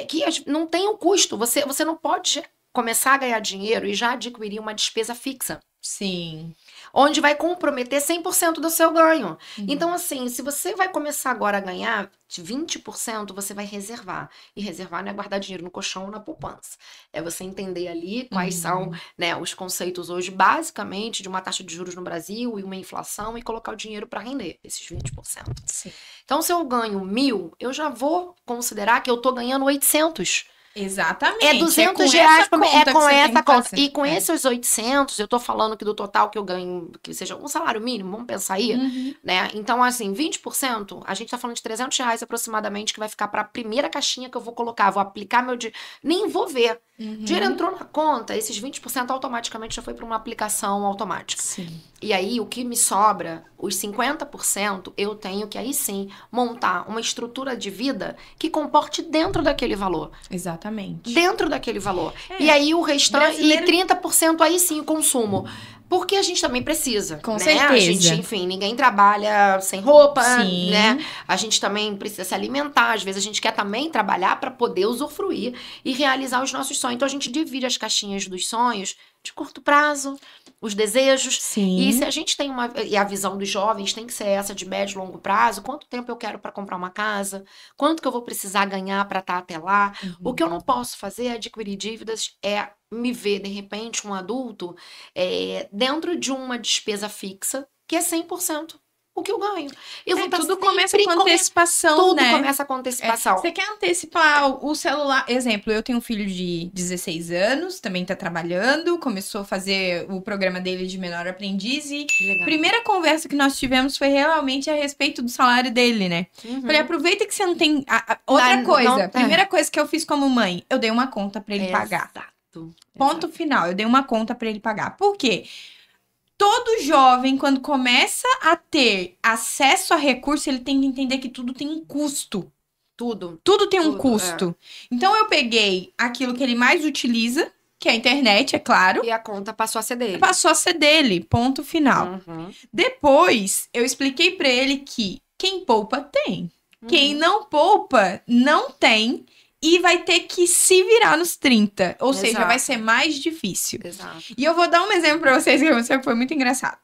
que não tem o custo. Você não pode começar a ganhar dinheiro e já adquirir uma despesa fixa, Sim. onde vai comprometer 100% do seu ganho. Uhum. Então, assim, se você vai começar agora a ganhar 20%, você vai reservar. E reservar não é guardar dinheiro no colchão ou na poupança. É você entender ali quais são, né, os conceitos hoje, basicamente, de uma taxa de juros no Brasil e uma inflação e colocar o dinheiro para render esses 20%. Sim. Então, se eu ganho 1.000, eu já vou considerar que eu tô ganhando 800. Exatamente. É 200 com reais, essa conta é que com você tem essa que conta. fazer. E com esses 800, eu tô falando que do total que eu ganho, que seja um salário mínimo, vamos pensar aí, Uhum. né? Então, assim, 20%, a gente tá falando de 300 reais aproximadamente, que vai ficar pra primeira caixinha que eu vou colocar. Vou aplicar meu dinheiro, nem vou ver. Uhum. Dinheiro entrou na conta, esses 20% automaticamente já foi pra uma aplicação automática. Sim. E aí, o que me sobra, os 50%, eu tenho que aí sim montar uma estrutura de vida que comporte dentro daquele valor. Exatamente. Dentro daquele valor. E aí o restante, Brasileiro- e 30% aí sim o consumo. Porque a gente também precisa, Com né? certeza. A gente, enfim, ninguém trabalha sem roupa, Sim. né? A gente também precisa se alimentar. Às vezes a gente quer também trabalhar para poder usufruir e realizar os nossos sonhos. Então a gente divide as caixinhas dos sonhos de curto prazo, os desejos. Sim. E se a gente tem e a visão dos jovens tem que ser essa de médio e longo prazo, quanto tempo eu quero para comprar uma casa? Quanto que eu vou precisar ganhar para estar até lá? O que eu não posso fazer é adquirir dívidas, é me ver, de repente, um adulto dentro de uma despesa fixa, que é 100% o que eu ganho. Eu vou tudo sempre começa com antecipação, Tudo né? começa com antecipação. Você quer antecipar o celular? Exemplo, eu tenho um filho de 16 anos, também tá trabalhando, começou a fazer o programa dele de menor aprendiz e Legal. primeira conversa que nós tivemos foi realmente a respeito do salário dele, né? Uhum. Falei, aproveita que você não tem... Outra Não, coisa, não, primeira coisa que eu fiz como mãe, eu dei uma conta pra ele pagar. Exato. Ponto final, eu dei uma conta pra ele pagar. Por quê? Todo jovem, quando começa a ter acesso a recurso, ele tem que entender que tudo tem um custo. Tudo. Tudo tem um Tudo, custo. Então, eu peguei aquilo que ele mais utiliza, que é a internet, é claro, E a conta passou a ser dele. passou a ser dele, ponto final. Uhum. Depois, eu expliquei pra ele que quem poupa tem. Uhum. Quem não poupa, não tem. E vai ter que se virar nos 30. Ou seja, Exato. vai ser mais difícil. Exato. E eu vou dar um exemplo pra vocês que aconteceu, que foi muito engraçado.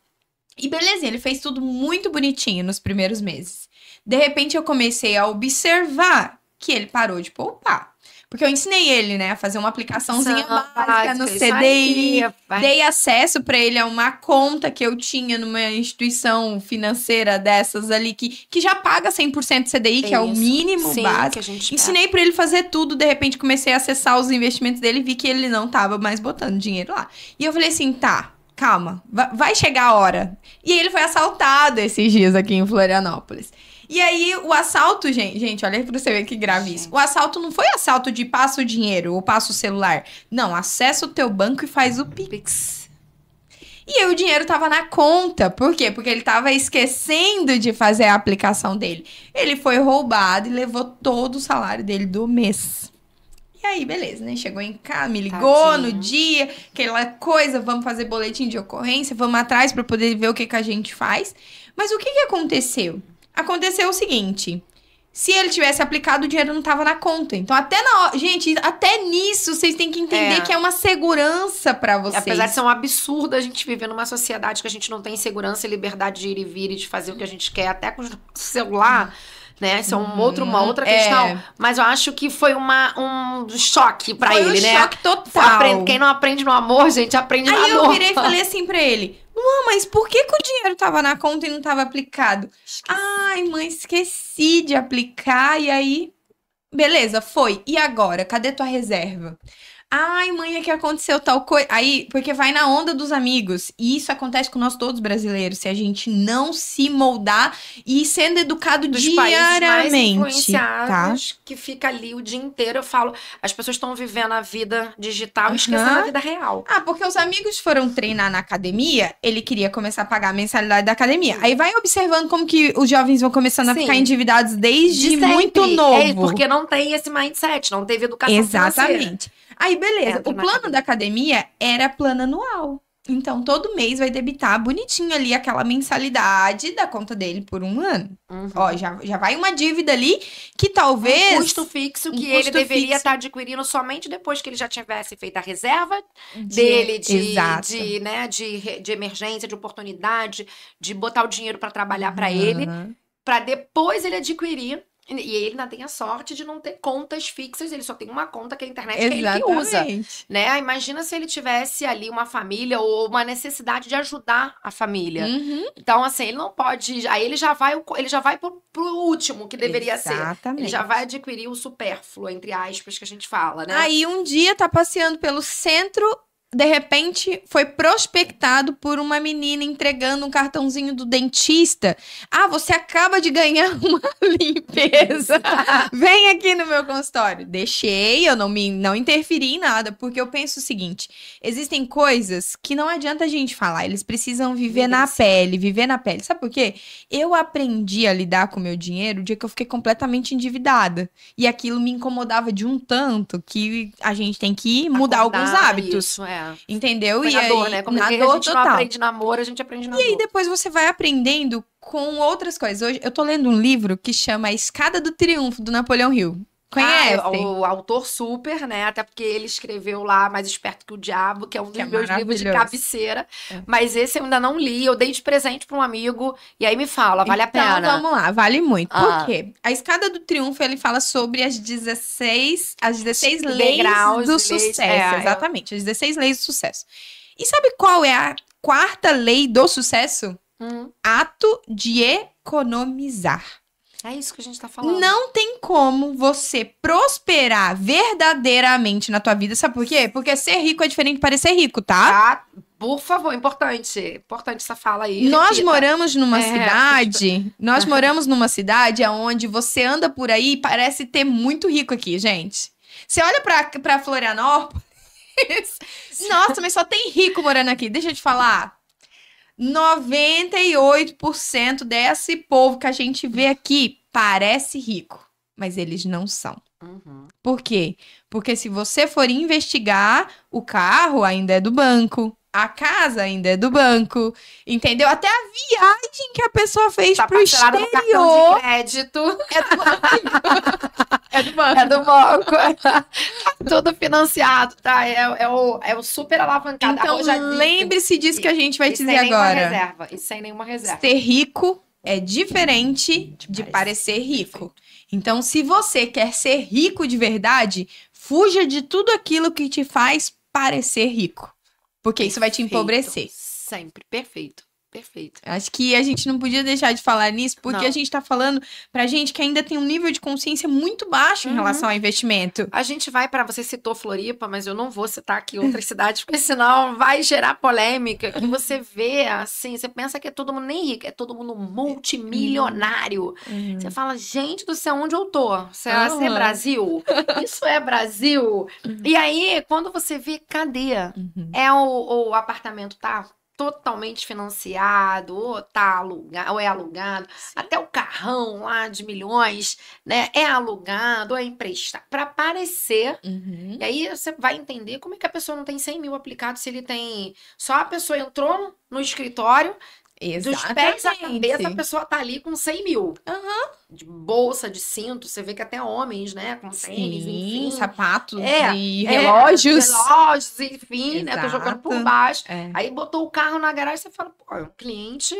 E beleza, ele fez tudo muito bonitinho nos primeiros meses. De repente, eu comecei a observar que ele parou de poupar. Porque eu ensinei ele, né, a fazer uma aplicaçãozinha básica no isso CDI. aí, vai. Dei acesso pra ele a uma conta que eu tinha numa instituição financeira dessas ali, que já paga 100% CDI, que é o Isso. mínimo Sim, básico. que a gente Ensinei pra ele fazer tudo, de repente comecei a acessar os investimentos dele e vi que ele não tava mais botando dinheiro lá. E eu falei assim, tá, calma, vai chegar a hora. E ele foi assaltado esses dias aqui em Florianópolis. E aí, o assalto, gente, olha pra você ver que grave isso. O assalto não foi assalto de passa o dinheiro ou passa o celular. Não, acessa o teu banco e faz o Pix. E aí, o dinheiro tava na conta. Por quê? Porque ele tava esquecendo de fazer a aplicação dele. Ele foi roubado e levou todo o salário dele do mês. E aí, beleza, né? Chegou em casa, me ligou Tadinho. no dia, aquela coisa, vamos fazer boletim de ocorrência, vamos atrás pra poder ver o que a gente faz. Mas o que aconteceu? Aconteceu o seguinte, se ele tivesse aplicado, o dinheiro não tava na conta. Então, até na hora... Gente, até nisso, vocês têm que entender que é uma segurança pra vocês. Apesar de ser um absurdo a gente viver numa sociedade que a gente não tem segurança e liberdade de ir e vir e de fazer o que a gente quer, até com o celular, né? Isso é uma outra questão. Mas eu acho que foi um choque pra ele, Foi né? um choque total. Quem não aprende no amor, gente, aprende na dor. Aí eu virei e falei assim pra ele, Luan, mas por que o dinheiro tava na conta e não tava aplicado? Ai, mãe, esqueci de aplicar, e aí... Beleza, foi. E agora? Cadê tua reserva? Ai, mãe, é que aconteceu tal coisa. Aí, porque vai na onda dos amigos. E isso acontece com nós todos brasileiros. Se a gente não se moldar e sendo educado Dos países mais diariamente. influenciados, que fica ali o dia inteiro. Eu falo, as pessoas estão vivendo a vida digital e esquecendo a vida real. Ah, porque os amigos foram treinar na academia, ele queria começar a pagar a mensalidade da academia. Aí vai observando como que os jovens vão começando a ficar endividados desde muito novo. É, porque não tem esse mindset, não teve educação financeira. Exatamente. Aí, beleza. O plano da academia era plano anual. Então, todo mês vai debitar bonitinho ali aquela mensalidade da conta dele por um ano. Ó, já vai uma dívida ali que talvez... Um custo fixo que ele deveria estar adquirindo somente depois que ele já tivesse feito a reserva dele de emergência, de oportunidade, de botar o dinheiro para trabalhar para ele, para depois ele adquirir. E ele ainda tem a sorte de não ter contas fixas, ele só tem uma conta que é a internet que é ele que usa, né? Imagina se ele tivesse ali uma família ou uma necessidade de ajudar a família. Então, assim, ele não pode... Aí ele já vai pro último que deveria ser. Ele já vai adquirir o supérfluo, entre aspas, que a gente fala, né? Aí um dia tá passeando pelo centro... De repente, foi prospectado por uma menina entregando um cartãozinho do dentista. Ah, você acaba de ganhar uma limpeza. Vem aqui no meu consultório. Deixei, eu não interferi em nada, porque eu penso o seguinte: existem coisas que não adianta a gente falar, eles precisam viver na pele, viver na pele. Sabe por quê? Eu aprendi a lidar com o meu dinheiro o dia que eu fiquei completamente endividada. E aquilo me incomodava de um tanto que a gente tem que mudar alguns hábitos. Isso, Entendeu? Foi E na aí, dor, né? Como na que dor a gente total. não aprende namoro, a gente aprende na dor. E aí depois você vai aprendendo com outras coisas. Hoje eu tô lendo um livro que chama A Escada do Triunfo, do Napoleão Hill. Conhece? O autor super, né? Até porque ele escreveu lá Mais Esperto que o Diabo, que é um dos meus livros de cabeceira. Mas esse eu ainda não li. Eu dei de presente para um amigo. E aí me fala, vale a pena? Então, vamos lá. Vale muito. Por quê? A Escada do Triunfo, ele fala sobre as 16 leis do sucesso. Exatamente. As 16 leis do sucesso. E sabe qual é a quarta lei do sucesso? Ato de economizar. É isso que a gente tá falando. Não tem como você prosperar verdadeiramente na tua vida. Sabe por quê? Porque ser rico é diferente de parecer rico, tá? Por favor, importante. Importante essa fala aí. Nós moramos numa cidade... Nós moramos numa cidade onde você anda por aí e parece ter muito rico aqui, gente. Você olha pra Florianópolis... Nossa, mas só tem rico morando aqui. Deixa eu te falar... 98% desse povo que a gente vê aqui parece rico, mas eles não são. Por quê? Porque se você for investigar, o carro ainda é do banco, a casa ainda é do banco, entendeu? Até a viagem que a pessoa fez pro exterior. No cartão de crédito. É do banco. É do banco. É do banco. Tudo financiado, tá? É o super alavancado. Então, lembre-se disso que a gente vai dizer agora. E sem nenhuma reserva. Ser rico é diferente de parecer rico. Então, se você quer ser rico de verdade, fuja de tudo aquilo que te faz parecer rico. Porque isso vai te empobrecer. Sempre. Perfeito. Perfeito. Acho que a gente não podia deixar de falar nisso, porque a gente tá falando pra gente que ainda tem um nível de consciência muito baixo em relação ao investimento. A gente vai pra... Você citou Floripa, mas eu não vou citar aqui outras cidades, porque senão vai gerar polêmica. Que você vê, assim, você pensa que é todo mundo nem rico, é todo mundo multimilionário. Você fala, gente do céu, onde eu tô? Isso é Brasil? Isso é Brasil? E aí, quando você vê, cadê? O apartamento tá totalmente financiado, ou tá alugado, ou é alugado, até o carrão lá de milhões, né, é alugado, ou é emprestado, para parecer, e aí você vai entender como é que a pessoa não tem 100 mil aplicados se ele tem, só a pessoa entrou no escritório, dos pés à cabeça, a pessoa tá ali com 100 mil. De bolsa, de cinto, você vê que até homens, né, com tênis, enfim. Sapatos e relógios. Relógios, enfim, né, tô jogando por baixo. Aí botou o carro na garagem e você fala, pô, é um cliente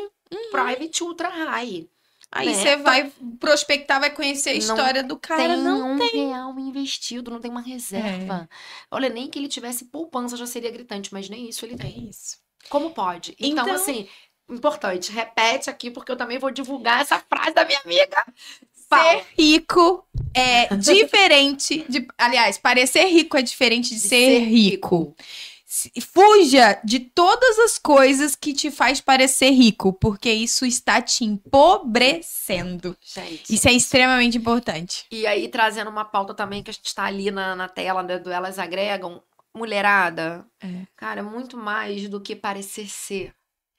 private ultra high. Aí né? você vai prospectar, vai conhecer a história do cara. Não tem tem. real investido, não tem uma reserva. Olha, nem que ele tivesse poupança já seria gritante, mas nem isso ele É tem. isso. Como pode? Então, Então, assim, importante, repete aqui, porque eu também vou divulgar essa frase da minha amiga. ser rico é diferente de. Aliás, parecer rico é diferente de ser rico. Fuja de todas as coisas que te faz parecer rico, porque isso está te empobrecendo. Gente. Isso é extremamente importante. E aí, trazendo uma pauta também que a gente tá ali na tela, né, do Elas Agregam, mulherada, cara, é muito mais do que parecer ser.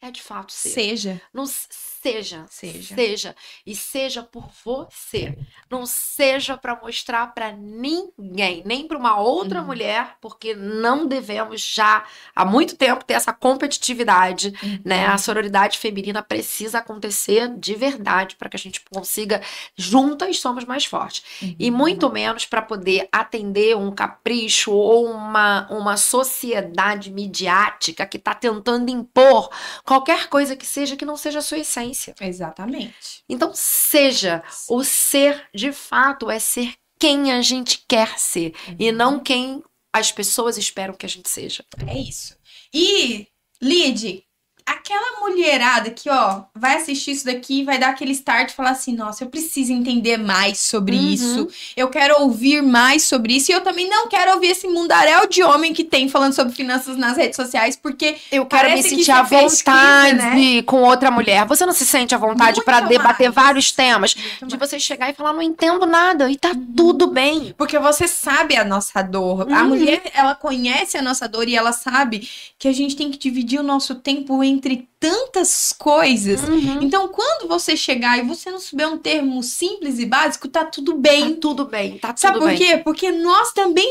É de fato ser. Seja. Não seja. Seja. Seja. E seja por você. Não seja para mostrar para ninguém, nem para uma outra mulher, porque não devemos já há muito tempo ter essa competitividade, né? A sororidade feminina precisa acontecer de verdade para que a gente consiga, juntas somos mais fortes. E muito menos para poder atender um capricho ou uma sociedade midiática que está tentando impor qualquer coisa que seja que não seja a sua essência. Exatamente. Então, seja. O ser, de fato, é ser quem a gente quer ser. E não quem as pessoas esperam que a gente seja. É isso. E, Lid, aquela mulherada que, ó, vai assistir isso daqui, vai dar aquele start e falar assim, nossa, eu preciso entender mais sobre isso, eu quero ouvir mais sobre isso, e eu também não quero ouvir esse mundaréu de homem que tem falando sobre finanças nas redes sociais, porque eu quero me parece que sentir à você pesquisa, vontade, né? com outra mulher. Você não se sente à vontade Muito para debater mais. vários temas? Muito De mais. você chegar e falar, não entendo nada, e tá tudo bem. Porque você sabe a nossa dor. A mulher, ela conhece a nossa dor e ela sabe que a gente tem que dividir o nosso tempo entre tantas coisas. Então, quando você chegar e você não souber um termo simples e básico, tá tudo bem. Tá tudo bem, tá tudo Sabe por bem. quê? Porque nós também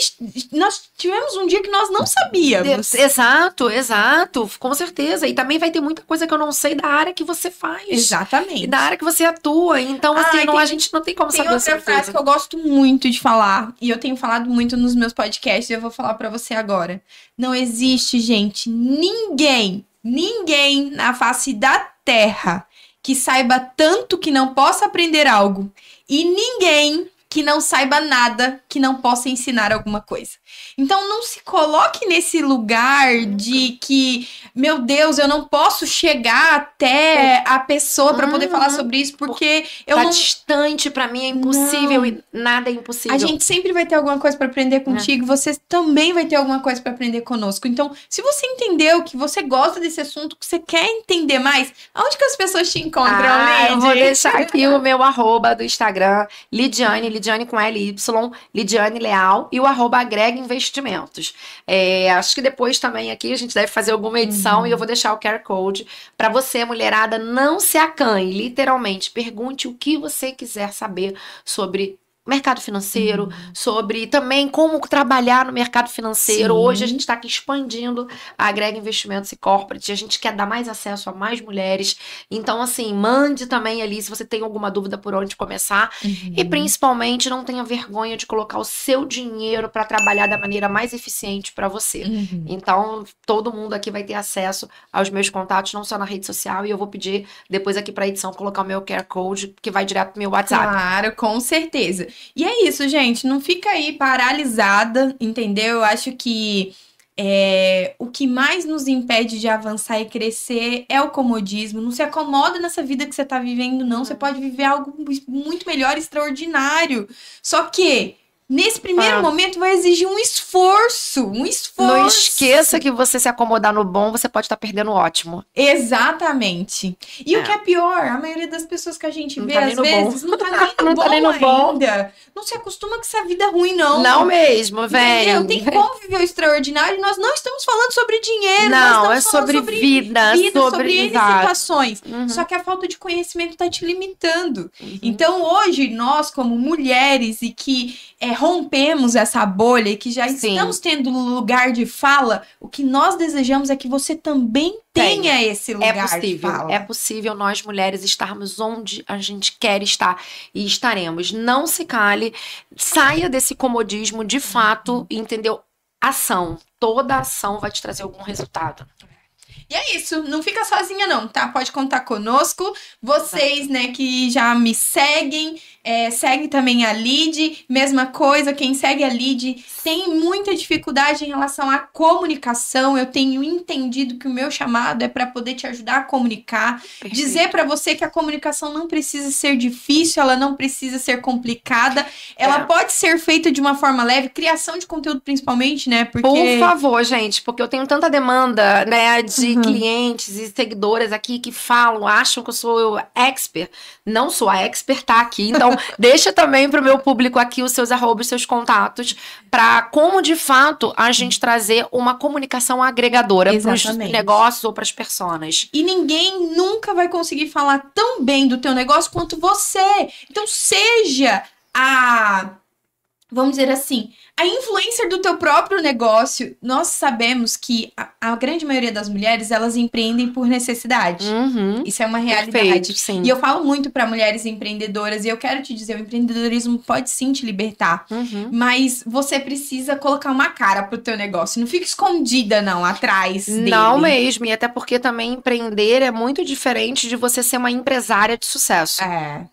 nós tivemos um dia que nós não sabíamos. Exato, com certeza. E também vai ter muita coisa que eu não sei da área que você faz. Exatamente. E da área que você atua. Então, assim, a gente não tem como Tem saber outra sobre frase tudo. que eu gosto muito de falar, e eu tenho falado muito nos meus podcasts, e eu vou falar pra você agora. Não existe, gente, ninguém na face da Terra que saiba tanto que não possa aprender algo, e ninguém que não saiba nada que não possa ensinar alguma coisa. Então não se coloque nesse lugar de que, meu Deus, eu não posso chegar até a pessoa para poder falar sobre isso, porque eu Tá não... distante, pra mim é impossível e nada é impossível. A gente sempre vai ter alguma coisa para aprender contigo, você também vai ter alguma coisa para aprender conosco. Então, se você entendeu que você gosta desse assunto, que você quer entender mais, aonde que as pessoas te encontram, Lid? Eu vou deixar aqui o meu @ do Instagram, Lidiane com LY, Lidiane Leal, e o @ Agrega Investimentos. Acho que depois também aqui a gente deve fazer alguma edição e eu vou deixar o QR Code para você, mulherada, não se acanhe, literalmente, pergunte o que você quiser saber sobre mercado financeiro, sobre também como trabalhar no mercado financeiro. Sim. Hoje a gente está aqui expandindo a Agrega Investimentos e Corporate, a gente quer dar mais acesso a mais mulheres. Então, assim, mande também ali se você tem alguma dúvida por onde começar. E principalmente não tenha vergonha de colocar o seu dinheiro para trabalhar da maneira mais eficiente para você. Então, todo mundo aqui vai ter acesso aos meus contatos, não só na rede social, e eu vou pedir depois aqui para a edição colocar o meu QR Code, que vai direto pro meu WhatsApp. Claro, com certeza. E é isso, gente. Não fica aí paralisada, entendeu? Eu acho que o que mais nos impede de avançar e crescer é o comodismo. Não se acomoda nessa vida que você tá vivendo, não. Você pode viver algo muito melhor, extraordinário. Só que nesse primeiro momento vai exigir um esforço. Não esqueça que você se acomodar no bom, você pode estar perdendo o ótimo. Exatamente. E o que é pior, a maioria das pessoas que a gente vê, às vezes, não tá nem no bom ainda. Não se acostuma com essa vida ruim, não. Não mesmo, velho. Tem como viver o extraordinário e nós não estamos falando sobre dinheiro. Não, nós é estamos falando sobre vida, sobre N situações. Uhum. Só que a falta de conhecimento tá te limitando. Então, hoje, nós, como mulheres e que rompemos essa bolha e que já estamos tendo lugar de fala, o que nós desejamos é que você também tenha esse lugar de fala. É possível nós, mulheres, estarmos onde a gente quer estar e estaremos. Não se cale, saia desse comodismo de fato, entendeu? Ação. Toda ação vai te trazer algum resultado. E é isso, não fica sozinha não, tá? Pode contar conosco. Vocês, né, que já me seguem, segue também a Lid, mesma coisa, quem segue a Lid tem muita dificuldade em relação à comunicação. Eu tenho entendido que o meu chamado é para poder te ajudar a comunicar, Perfeito. dizer para você que a comunicação não precisa ser difícil, ela não precisa ser complicada, ela pode ser feita de uma forma leve, criação de conteúdo principalmente, né? Porque... Por favor, gente, porque eu tenho tanta demanda, né, de clientes e seguidoras aqui que falam, acham que eu sou expert. Não sou, a expert tá aqui. Então, deixa também pro meu público aqui os seus arrobas, os seus contatos, para como de fato a gente trazer uma comunicação agregadora para os negócios ou para as pessoas. E ninguém nunca vai conseguir falar tão bem do teu negócio quanto você. Então, seja vamos dizer assim, a influencer do teu próprio negócio. Nós sabemos que a grande maioria das mulheres, elas empreendem por necessidade. Isso é uma realidade. Perfeito, sim. E eu falo muito para mulheres empreendedoras, e eu quero te dizer, o empreendedorismo pode sim te libertar, mas você precisa colocar uma cara pro teu negócio. Não fica escondida, não, atrás dele. Não mesmo, e até porque também empreender é muito diferente de você ser uma empresária de sucesso.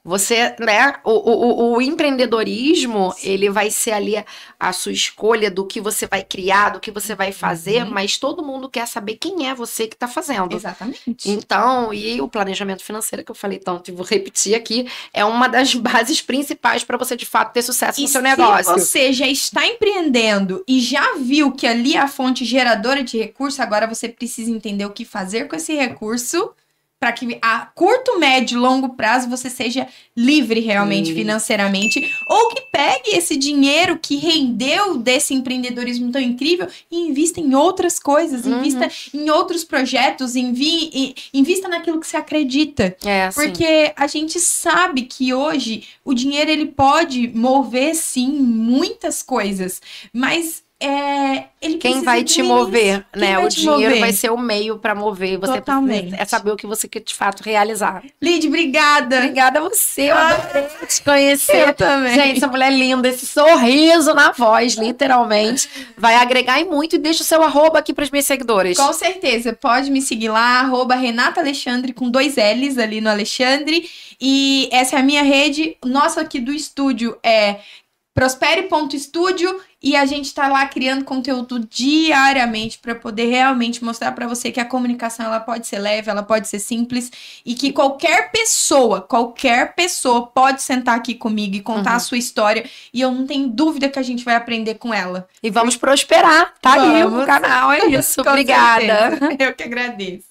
Você, né, o empreendedorismo, ele vai ser ali a sua escolha do que você vai criar, do que você vai fazer, mas todo mundo quer saber quem é você que está fazendo. Exatamente. Então, e o planejamento financeiro, que eu falei tanto e vou repetir aqui, é uma das bases principais para você, de fato, ter sucesso no seu negócio. Se você já está empreendendo e já viu que ali é a fonte geradora de recurso, agora você precisa entender o que fazer com esse recurso para que a curto, médio e longo prazo você seja livre realmente financeiramente, ou que pegue esse dinheiro que rendeu desse empreendedorismo tão incrível e invista em outras coisas, invista em outros projetos, invista naquilo que você acredita. Porque a gente sabe que hoje o dinheiro ele pode mover sim muitas coisas, mas ele quem vai te mover, né? O dinheiro vai ser o meio para mover. Você precisa saber o que você quer de fato realizar. Lid, obrigada. Obrigada a você. Eu adorei te conhecer. Eu também. Gente, essa mulher linda, esse sorriso na voz, literalmente, vai agregar em muito. E deixa o seu arroba aqui para as minhas seguidoras. Com certeza. Pode me seguir lá, @Renata Alexandre, com 2 L's ali no Alexandre. E essa é a minha rede. Nossa, aqui do estúdio é prospere.studio, e a gente tá lá criando conteúdo diariamente para poder realmente mostrar para você que a comunicação ela pode ser leve, ela pode ser simples, e que qualquer pessoa pode sentar aqui comigo e contar a sua história, e eu não tenho dúvida que a gente vai aprender com ela. E vamos prosperar, tá ali o canal, é isso. Obrigada. Eu que agradeço.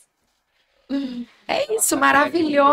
É isso, maravilhoso.